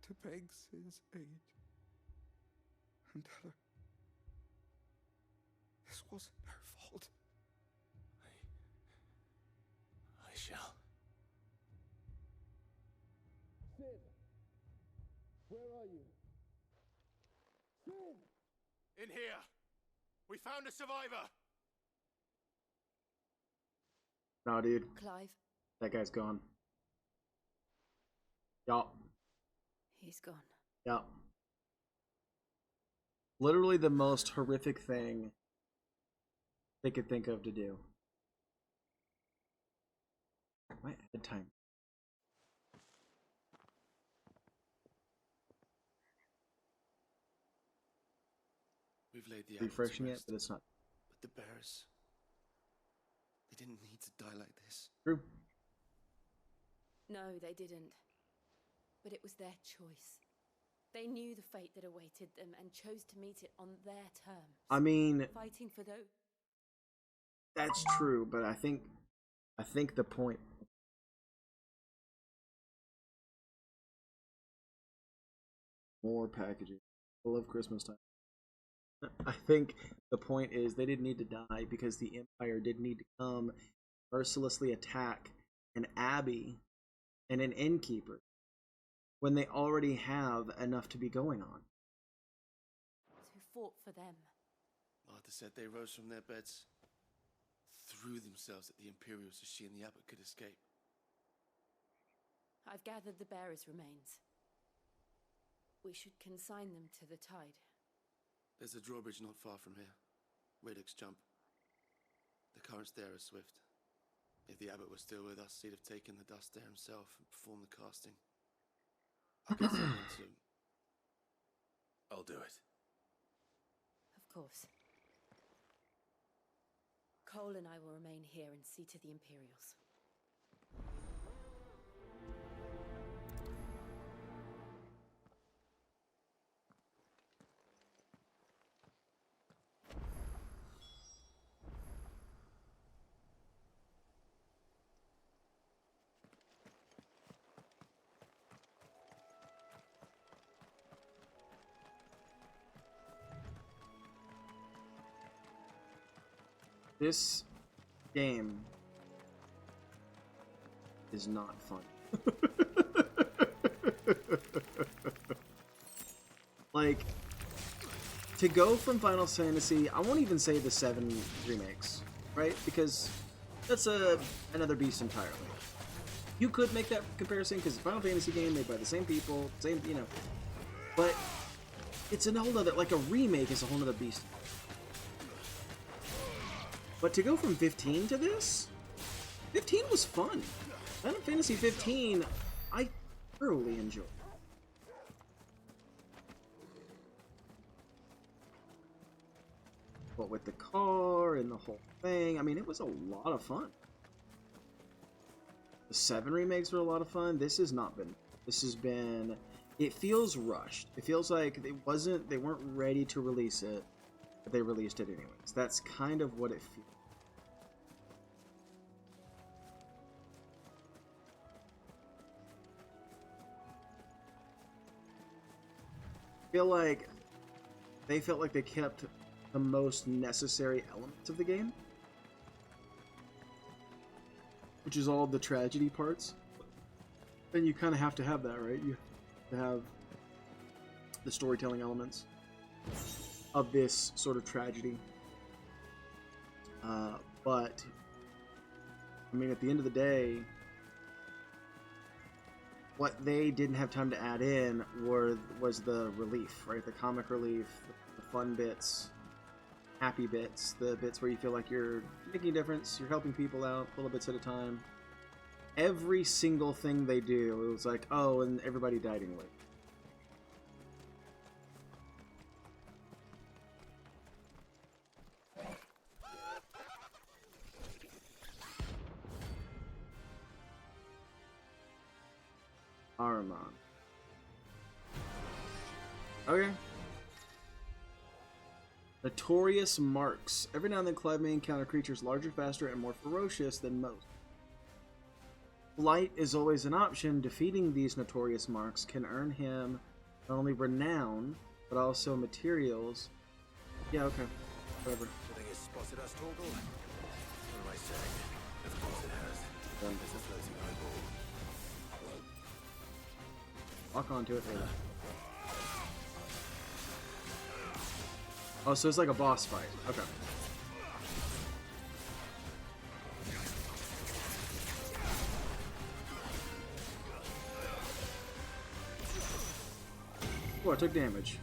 to beg Cid's aid and tell her this wasn't her fault. I shall. Cid! Where are you? Cid! In here! We found a survivor! Nah, dude. Clive. That guy's gone. Yup. He's gone. Yup. Literally the most horrific thing they could think of to do. My ad time. We've laid the Refreshing Abbot it, to but rest, it's not. but the bears, they didn't need to die like this. True. No, they didn't. But it was their choice. They knew the fate that awaited them and chose to meet it on their terms. I mean, Fighting for those. that's true, but I think the point. More packaging. I love Christmas time. I think the point is they didn't need to die because the Empire didn't need to come mercilessly attack an abbey and an innkeeper when they already have enough to be going on. Who fought for them. Martha said they rose from their beds, threw themselves at the Imperials so she and the Abbot could escape. I've gathered the bearers' remains. We should consign them to the tide. There's a drawbridge not far from here. Radix Jump. The currents there are swift. If the Abbot was still with us, he'd have taken the dust there himself and performed the casting. I could send him to... I'll do it. Of course. Cole and I will remain here and see to the Imperials. This game is not fun. Like, to go from Final Fantasy, I won't even say the 7 remakes, right? Because that's another beast entirely. You could make that comparison because it's a Final Fantasy game made by the same people, same, you know, but it's a whole other, like a remake is a whole other beast. But to go from 15 to this, 15 was fun. Final Fantasy 15, I thoroughly enjoyed. But with the car and the whole thing, I mean, it was a lot of fun. The 7 remakes were a lot of fun. This has not been. This has been. It feels rushed. It feels like they weren't ready to release it, but they released it anyways. That's kind of what it feels. I feel like they felt like they kept the most necessary elements of the game, which is all the tragedy parts. And you kind of have to have that, right? You have to have the storytelling elements of this sort of tragedy. But I mean, at the end of the day, what they didn't have time to add in was the relief, right? The comic relief, the fun bits, happy bits, the bits where you feel like you're making a difference, you're helping people out little bits at a time. Every single thing they do, it was like, oh, and everybody died anyway. Ahriman. Okay. Notorious marks. Every now and then Clive may encounter creatures larger, faster, and more ferocious than most. Flight is always an option. Defeating these notorious marks can earn him not only renown, but also materials. Yeah, okay. Whatever. You think it's spotted us, Torgal? What am I saying? Of course it has. Done. There's a floating eyeball. Lock onto it later. Oh, so it's like a boss fight. Okay. Oh, I took damage.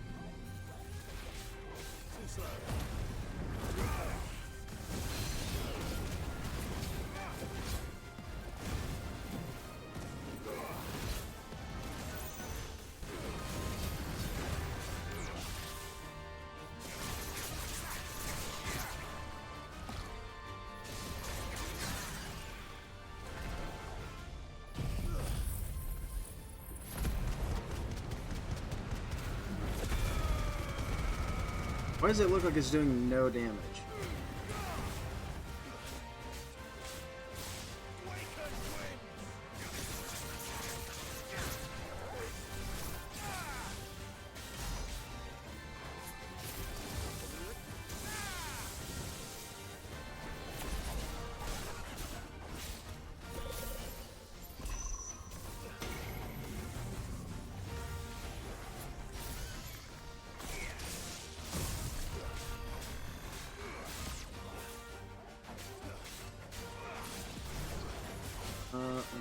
Why does it look like it's doing no damage?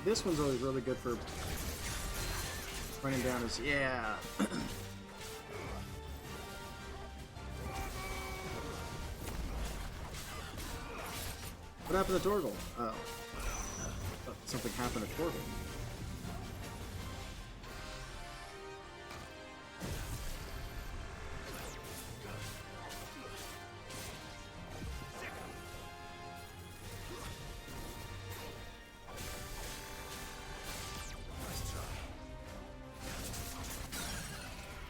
This one's always really good for running down his... Yeah! What happened to Torgal? Oh. Something happened to Torgal.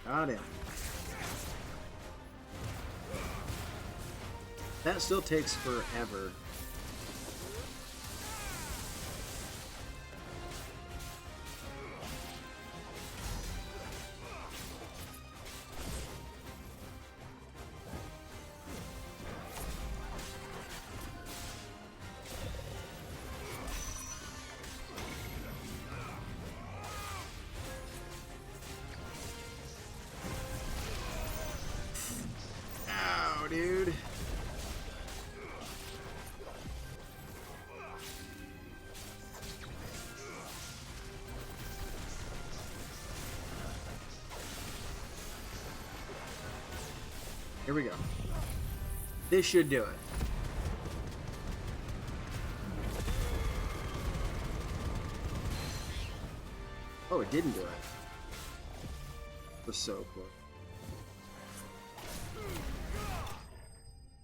Got him. That still takes forever. Dude. Here we go. This should do it. Oh, it didn't do it. We're so close.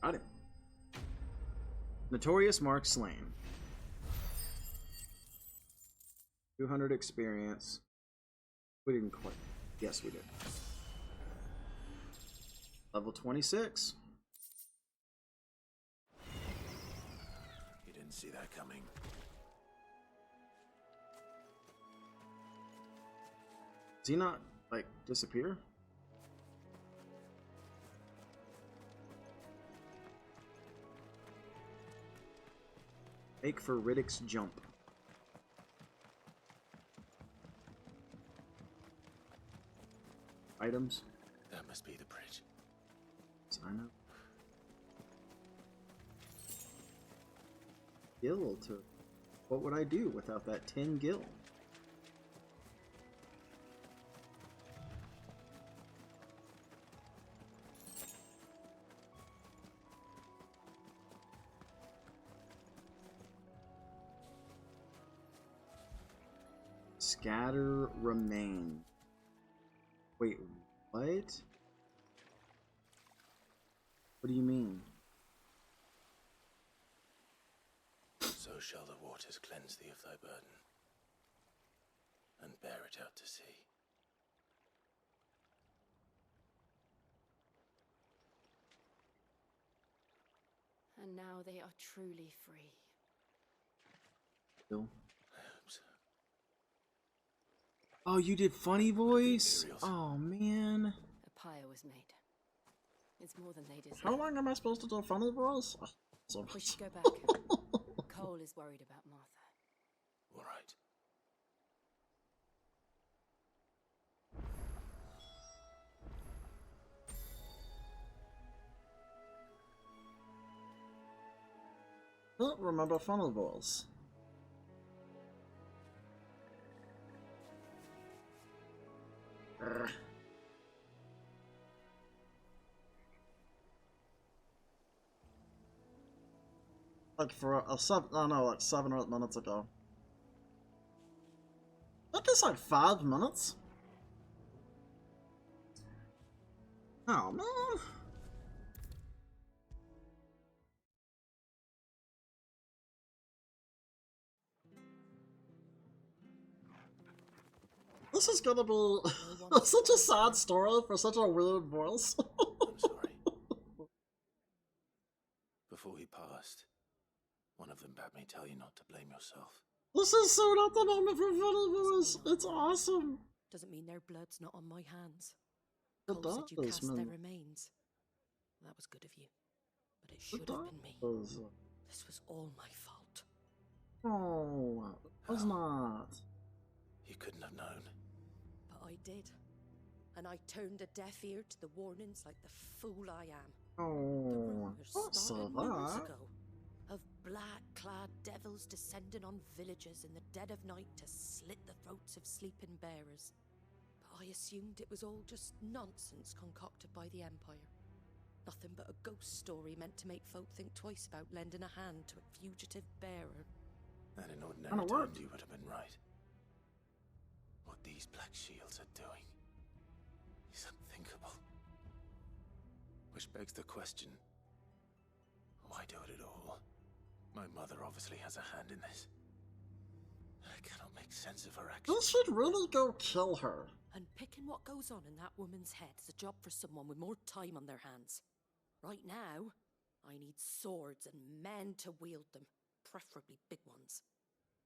Got him. Notorious Mark slain. 200 experience. We didn't quite. Yes, we did. Level 26. You didn't see that coming. Does he not, like, disappear? Make for Riddick's jump. Items. That must be the bridge. Sign up. Gil to... What would I do without that 10 gil? Scatter remain. Wait, what? What do you mean? So shall the waters cleanse thee of thy burden, and bear it out to sea. And now they are truly free. Bill? Oh, you did funny voice? Oh, man. A pyre was made. It's more than they deserve. How long am I supposed to do funny voice? Oh, We should go back. Cole is worried about Martha. All right. I don't remember funny voice. Like for a 7, I don't know, like 7 or 8 minutes ago. I think it's like 5 minutes. Oh man. This is gonna be such a sad story for such a weird voice. I'm sorry. before he passed, one of them bade me tell you not to blame yourself. This is so not the moment for funny boys. It's awesome. Doesn't mean their blood's not on my hands. It Cole said you does, cast their man. remains. That was good of you. But it should It have been me. does. This was all my fault. Oh, it was not. You couldn't have known. But I did. And I turned a deaf ear to the warnings like the fool I am. Oh, Rumors so started years that. ago of black-clad devils descending on villages in the dead of night to slit the throats of sleeping bearers. But I assumed it was all just nonsense concocted by the Empire. Nothing but a ghost story meant to make folk think twice about lending a hand to a fugitive bearer. And in ordinary Kinda times worked. you would have been right. What these Black Shields are doing is unthinkable. Which begs the question, why do it at all? My mother obviously has a hand in this. I cannot make sense of her actions. You should really go kill her. Unpicking what goes on in that woman's head is a job for someone with more time on their hands. Right now, I need swords and men to wield them, preferably big ones.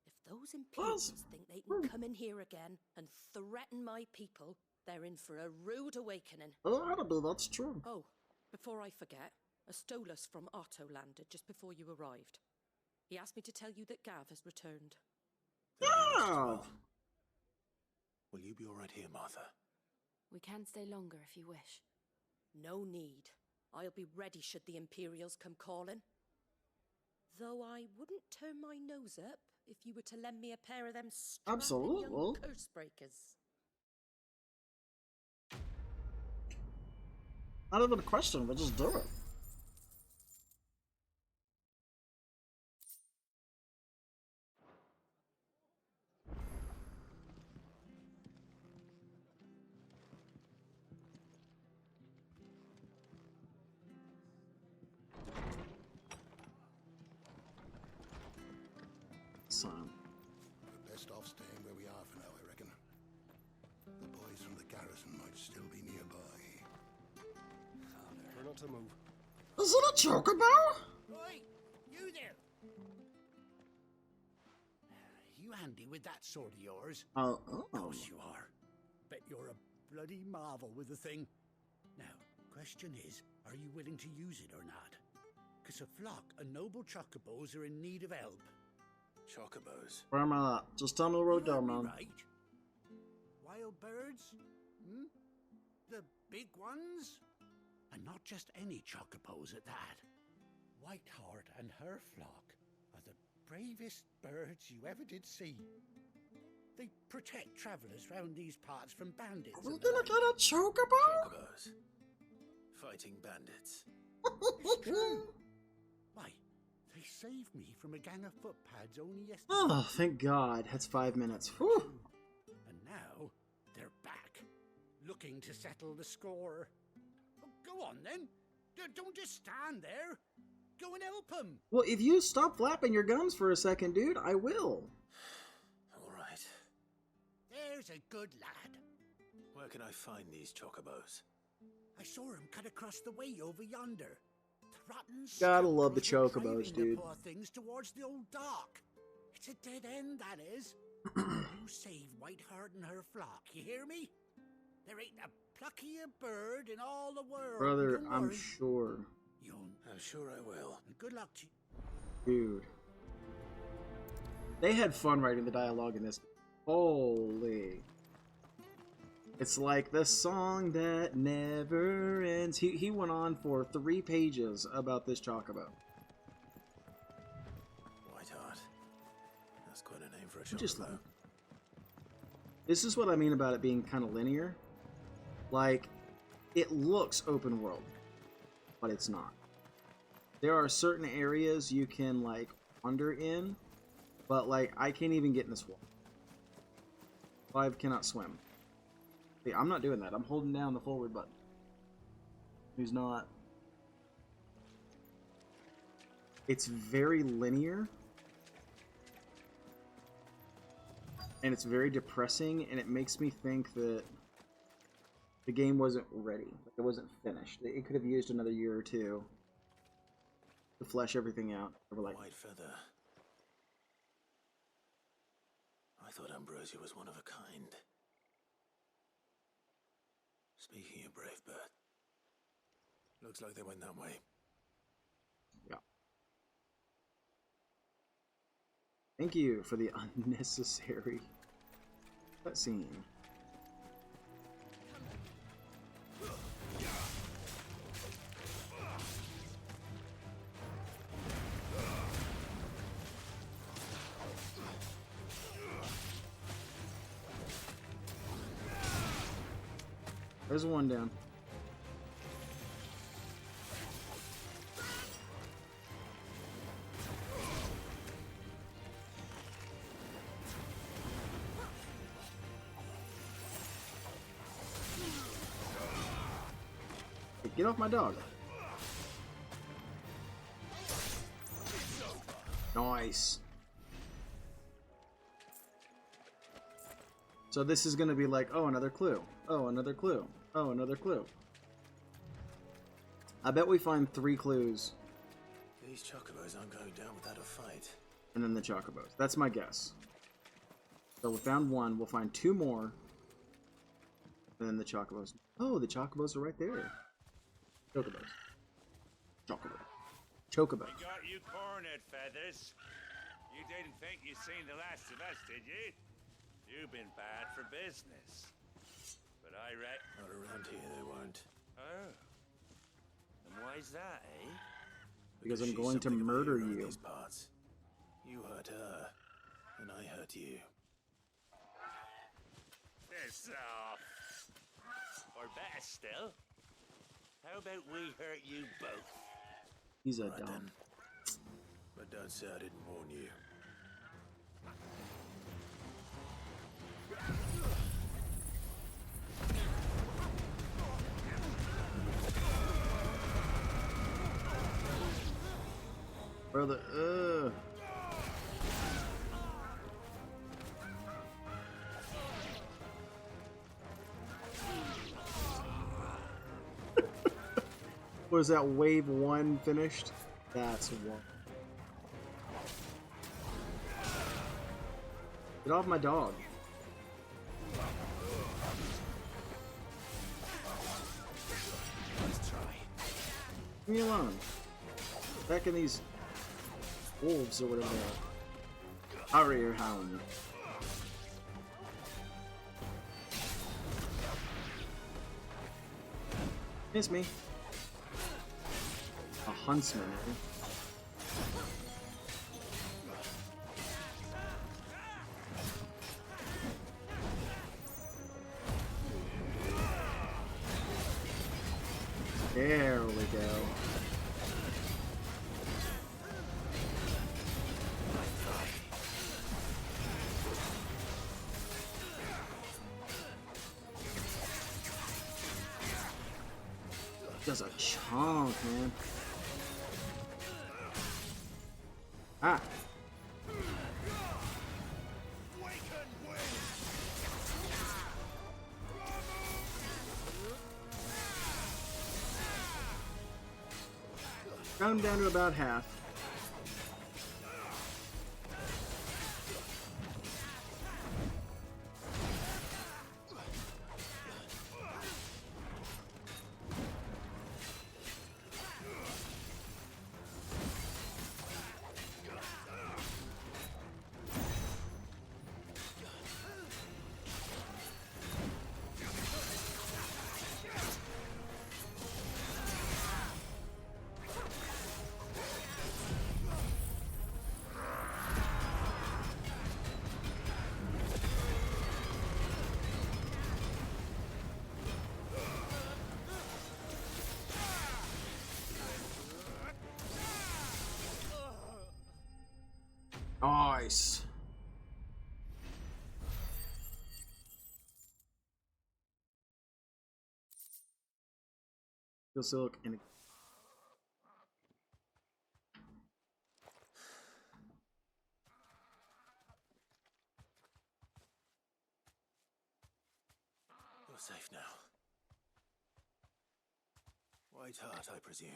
If those Imperials think they can come in here again and threaten my people, they're in for a rude awakening. That's true. Oh, before I forget, a Stolas from Otto landed just before you arrived. He asked me to tell you that Gav has returned. Yeah. Will you be all right here, Martha? We can stay longer if you wish. No need. I'll be ready should the Imperials come calling. Though I wouldn't turn my nose up if you were to lend me a pair of them strapping Absolutely. young curse breakers. Not even a question, but just do it. So, We're best off staying where we are for now, I reckon. The boys from the garrison might still be nearby. Try not to move. is it a chocobo? Oi, you there! You handy with that sword of yours? Oh. Of course you are. Bet you're a bloody marvel with the thing. Now, question is, are you willing to use it or not? Because a flock of noble chocobos are in need of help. Chocobos? Where am I at? Just tell me the road down, man. Right? Wild birds? Hmm? The big ones? And not just any chocobos at that. Whiteheart and her flock are the bravest birds you ever did see. They protect travellers round these parts from bandits. We're gonna get a chocobo? Chocobos. Fighting bandits. It's true. Why, they saved me from a gang of footpads only yesterday. Oh, thank God. That's 5 minutes. Whew. And now, they're back, looking to settle the score. Oh, go on then. Don't just stand there. Go and help them. Well, if you stop flapping your gums for a second, dude, I will. All right. There's a good lad. Where can I find these chocobos? I saw him cut across the way over yonder. The rotten Gotta love the scoundrels were chocobos, driving the dude. poor things towards the old dock. It's a dead end, that is. You save Whiteheart and her flock, you hear me? There ain't a pluckier bird in all the world. Brother, Don't I'm worry. sure. I'm sure I will. And good luck to you. Dude. They had fun writing the dialogue in this. Holy. It's like the song that never ends. He went on for 3 pages about this chocobo. Whiteheart. That's quite a name for a Just chocobo. This is what I mean about it being kind of linear. Like, it looks open world, but it's not. There are certain areas you can, like, wander in, but, like, I can't even get in this wall. Clive cannot swim. See, I'm not doing that. I'm holding down the forward button. Who's not? It's very linear. And it's very depressing, and it makes me think that the game wasn't ready. It wasn't finished. It could have used another year or two to flesh everything out. We're like, White feather. I thought Ambrosia was one of a kind. Speaking of brave bird, looks like they went that way. yeah. Thank you for the unnecessary cutscene. There's one down. Hey, get off my dog. Nice. So this is gonna be like, oh, another clue. Oh, another clue. Oh, another clue. I bet we find 3 clues. These chocobos aren't going down without a fight. And then the chocobos. That's my guess. So we found 1. We'll find 2 more. And then the chocobos. Oh, the chocobos are right there. Chocobos. Chocobo. Chocobo. We got you cornered, Feathers. You didn't think you'd seen the last of us, did you? You've been bad for business. But I reckon... Not around here, they won't. Oh. And why's that, eh? Because I'm she's going to something of a murder hero in you. these parts. You hurt her, and I hurt you. Piss off. Or better still, how about we hurt you both? He's a Right dumb. then. But don't say I didn't warn you. Brother, Was that wave 1 finished? That's 1. Get off my dog. Let's try. Leave me alone. Back in these wolves or whatever they are. Hurry, you're howling. Miss me. A huntsman, eh? There we go. Does a chomp, man. Ah. Got him down to about half. Nice. Silk and You're safe now. White Heart, I presume.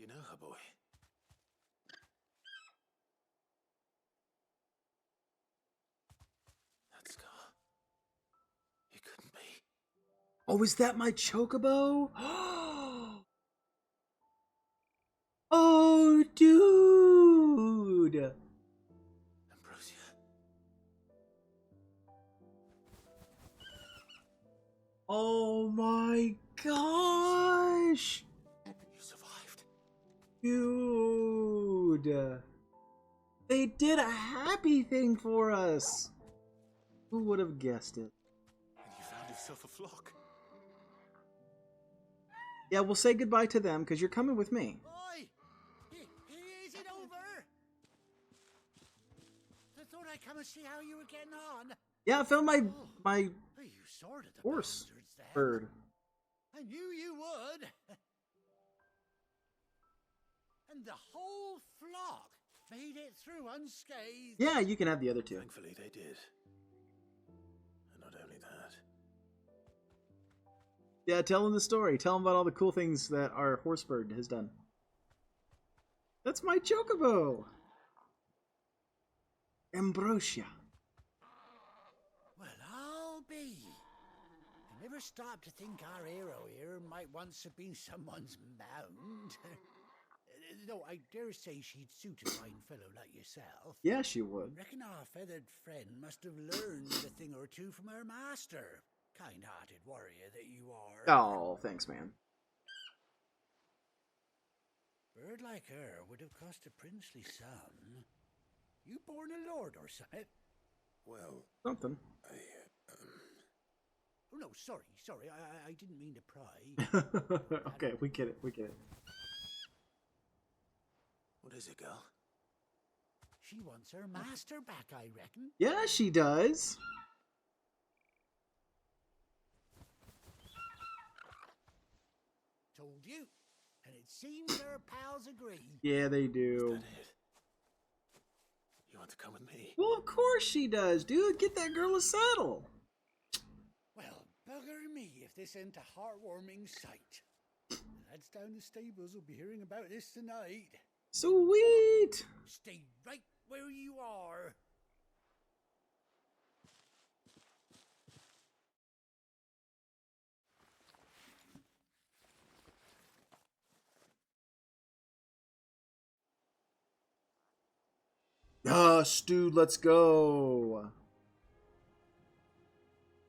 you know her, boy? That scar. It couldn't be. Oh, is that my chocobo? Oh, dude! Ambrosia. Oh my gosh! You survived. Dude! They did a happy thing for us! Who would have guessed it? And you found yourself a flock. Yeah, we'll say goodbye to them, because you're coming with me. Oi! Is it over? I thought I'd come and see how you were getting on. Yeah, I found my You sorted the horse bastards then. bird. I knew you would. And the whole flock made it through unscathed. Yeah, you can have the other two. Thankfully, they did. And not only that. Yeah, tell them the story. Tell them about all the cool things that our horse bird has done. That's my chocobo! Ambrosia. Well, I'll be. I never stopped to think our hero here might once have been someone's mound. Though I dare say she'd suit a fine fellow like yourself. Yeah, she would. Reckon our feathered friend must have learned a thing or two from her master. Kind-hearted warrior that you are. Oh, thanks, man. Bird like her would have cost a princely sum. You born a lord or something? Well, something. Oh no, sorry. I didn't mean to pry. Okay, we get it. What is it, girl? She wants her master back, I reckon. Yeah, she does. Told you. And it seems her pals agree. Yeah, they do. Is that it? You want to come with me? Well, of course she does, dude. Get that girl a saddle. Well, bugger me if this ain't a heartwarming sight. The lads down the stables will be hearing about this tonight. Sweet. Stay right where you are. Yes, dude, let's go.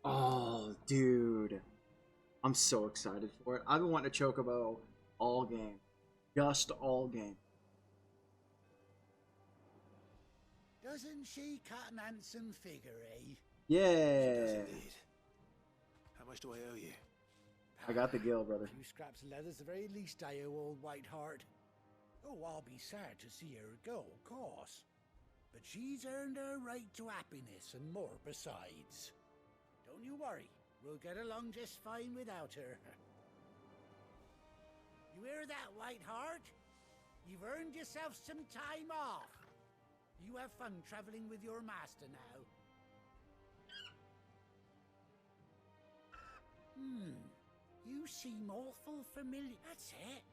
Oh, dude. I'm so excited for it. I've been wanting a chocobo all game. Just all game. Doesn't she cut an handsome figure, eh? Yeah. She does indeed. How much do I owe you? I got the gill, brother. 2 scraps of leather's the very least I owe old Whiteheart. Oh, I'll be sad to see her go, of course. But she's earned her right to happiness and more besides. Don't you worry, we'll get along just fine without her. You hear that, Whiteheart? You've earned yourself some time off. You have fun traveling with your master now. You seem awful familiar. That's it.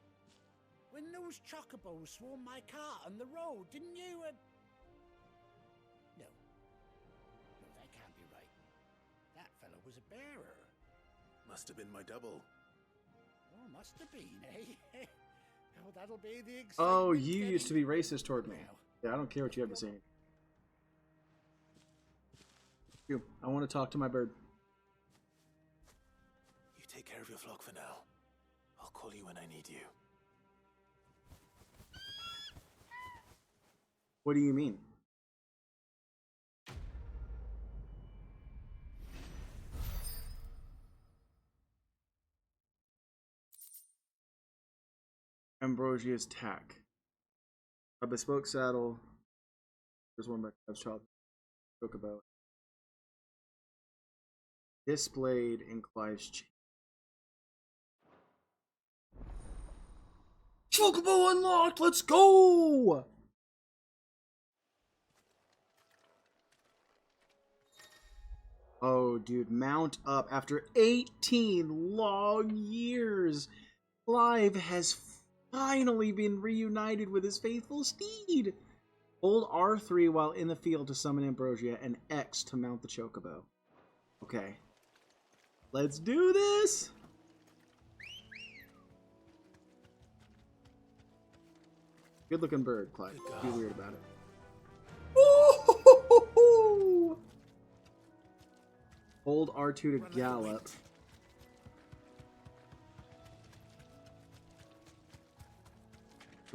When those chocobos swarmed my cart on the road, didn't you? No, that can't be right. That fellow was a bearer. Must have been my double. Oh, must have been, eh? Oh, that'll be the excitement. Oh, you used to be racist toward me. Yeah, I don't care what you have to say. You, I want to talk to my bird. You take care of your flock for now. I'll call you when I need you. What do you mean? Ambrosia's tack. A bespoke saddle. There's one by Clive's child spoke about. Displayed in Clive's chain. Chocobo unlocked! Let's go! Oh, dude, mount up. After 18 long years, Clive has finally been reunited with his faithful steed. Hold R3 while in the field to summon Ambrosia, and X to mount the Chocobo. Okay. Let's do this! Good looking bird, Clyde. Be weird about it. Ooh! Hold R2 to gallop.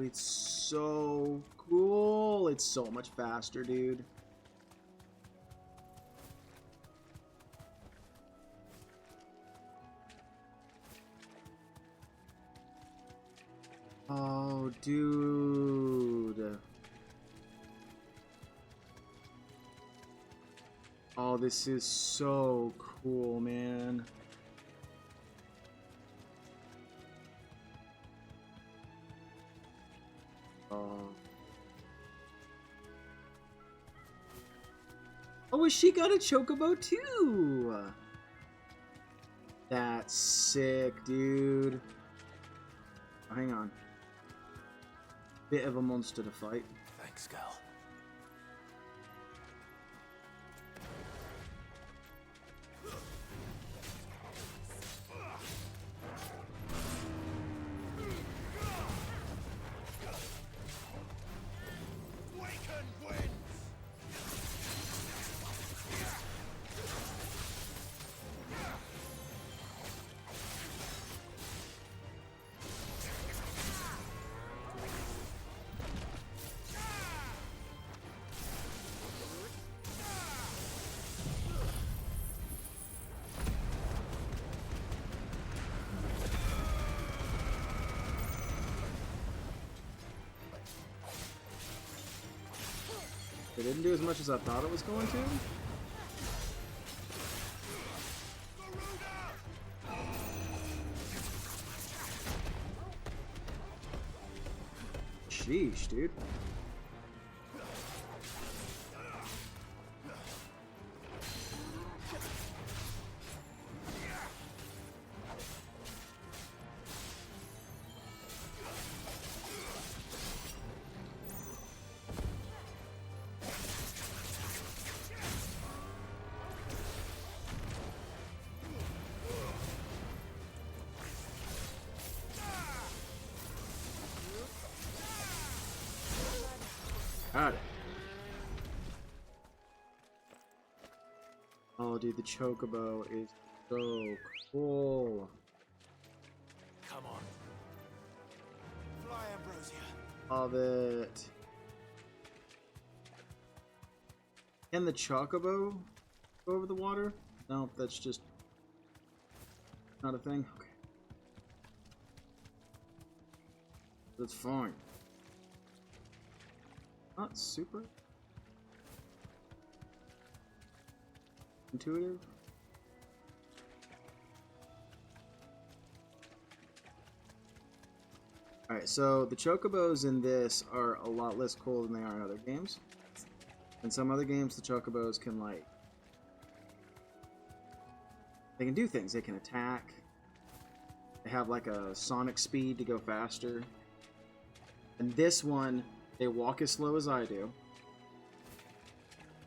It's so cool. It's so much faster, dude. Oh, dude. Oh, this is so cool, man. Oh, she got a Chocobo too! That's sick, dude. Oh, hang on. Bit of a monster to fight. Thanks, Gal. It didn't do as much as I thought it was going to. Sheesh, dude. Got it. Oh, dude, the Chocobo is so cool. Come on. Fly, Ambrosia. Love it. Can the Chocobo go over the water? No, that's just not a thing. Okay. That's fine. Not super intuitive. Alright, so the Chocobos in this are a lot less cool than they are in other games. In some other games, the Chocobos can, like, they can do things. They can attack. They have, like, a sonic speed to go faster. And this one, they walk as slow as I do,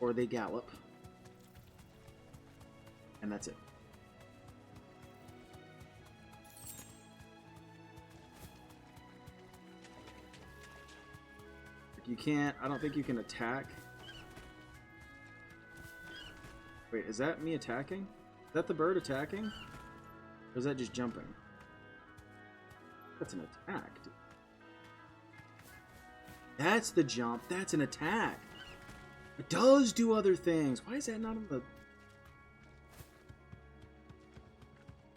or they gallop, and that's it. You can't, I don't think you can attack. Wait, is that me attacking? Is that the bird attacking? Or is that just jumping? That's an attack, dude. That's the jump. That's an attack. It does do other things. Why is that not on the...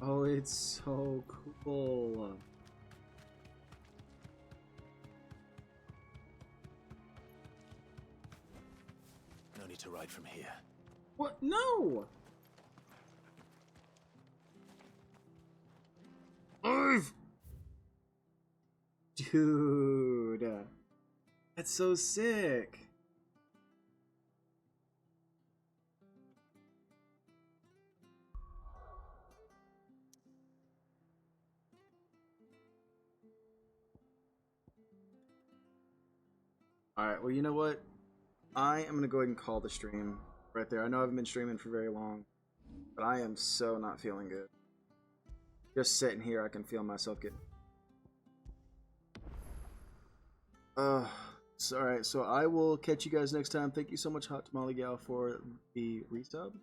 Oh, it's so cool. No need to ride from here. What? No! Dude. That's so sick. Alright, well, you know what? I am going to go ahead and call the stream right there. I know I haven't been streaming for very long, but I am so not feeling good. Just sitting here, I can feel myself getting... Alright, so I will catch you guys next time. Thank you so much, Hot Tamale Gal, for the resub.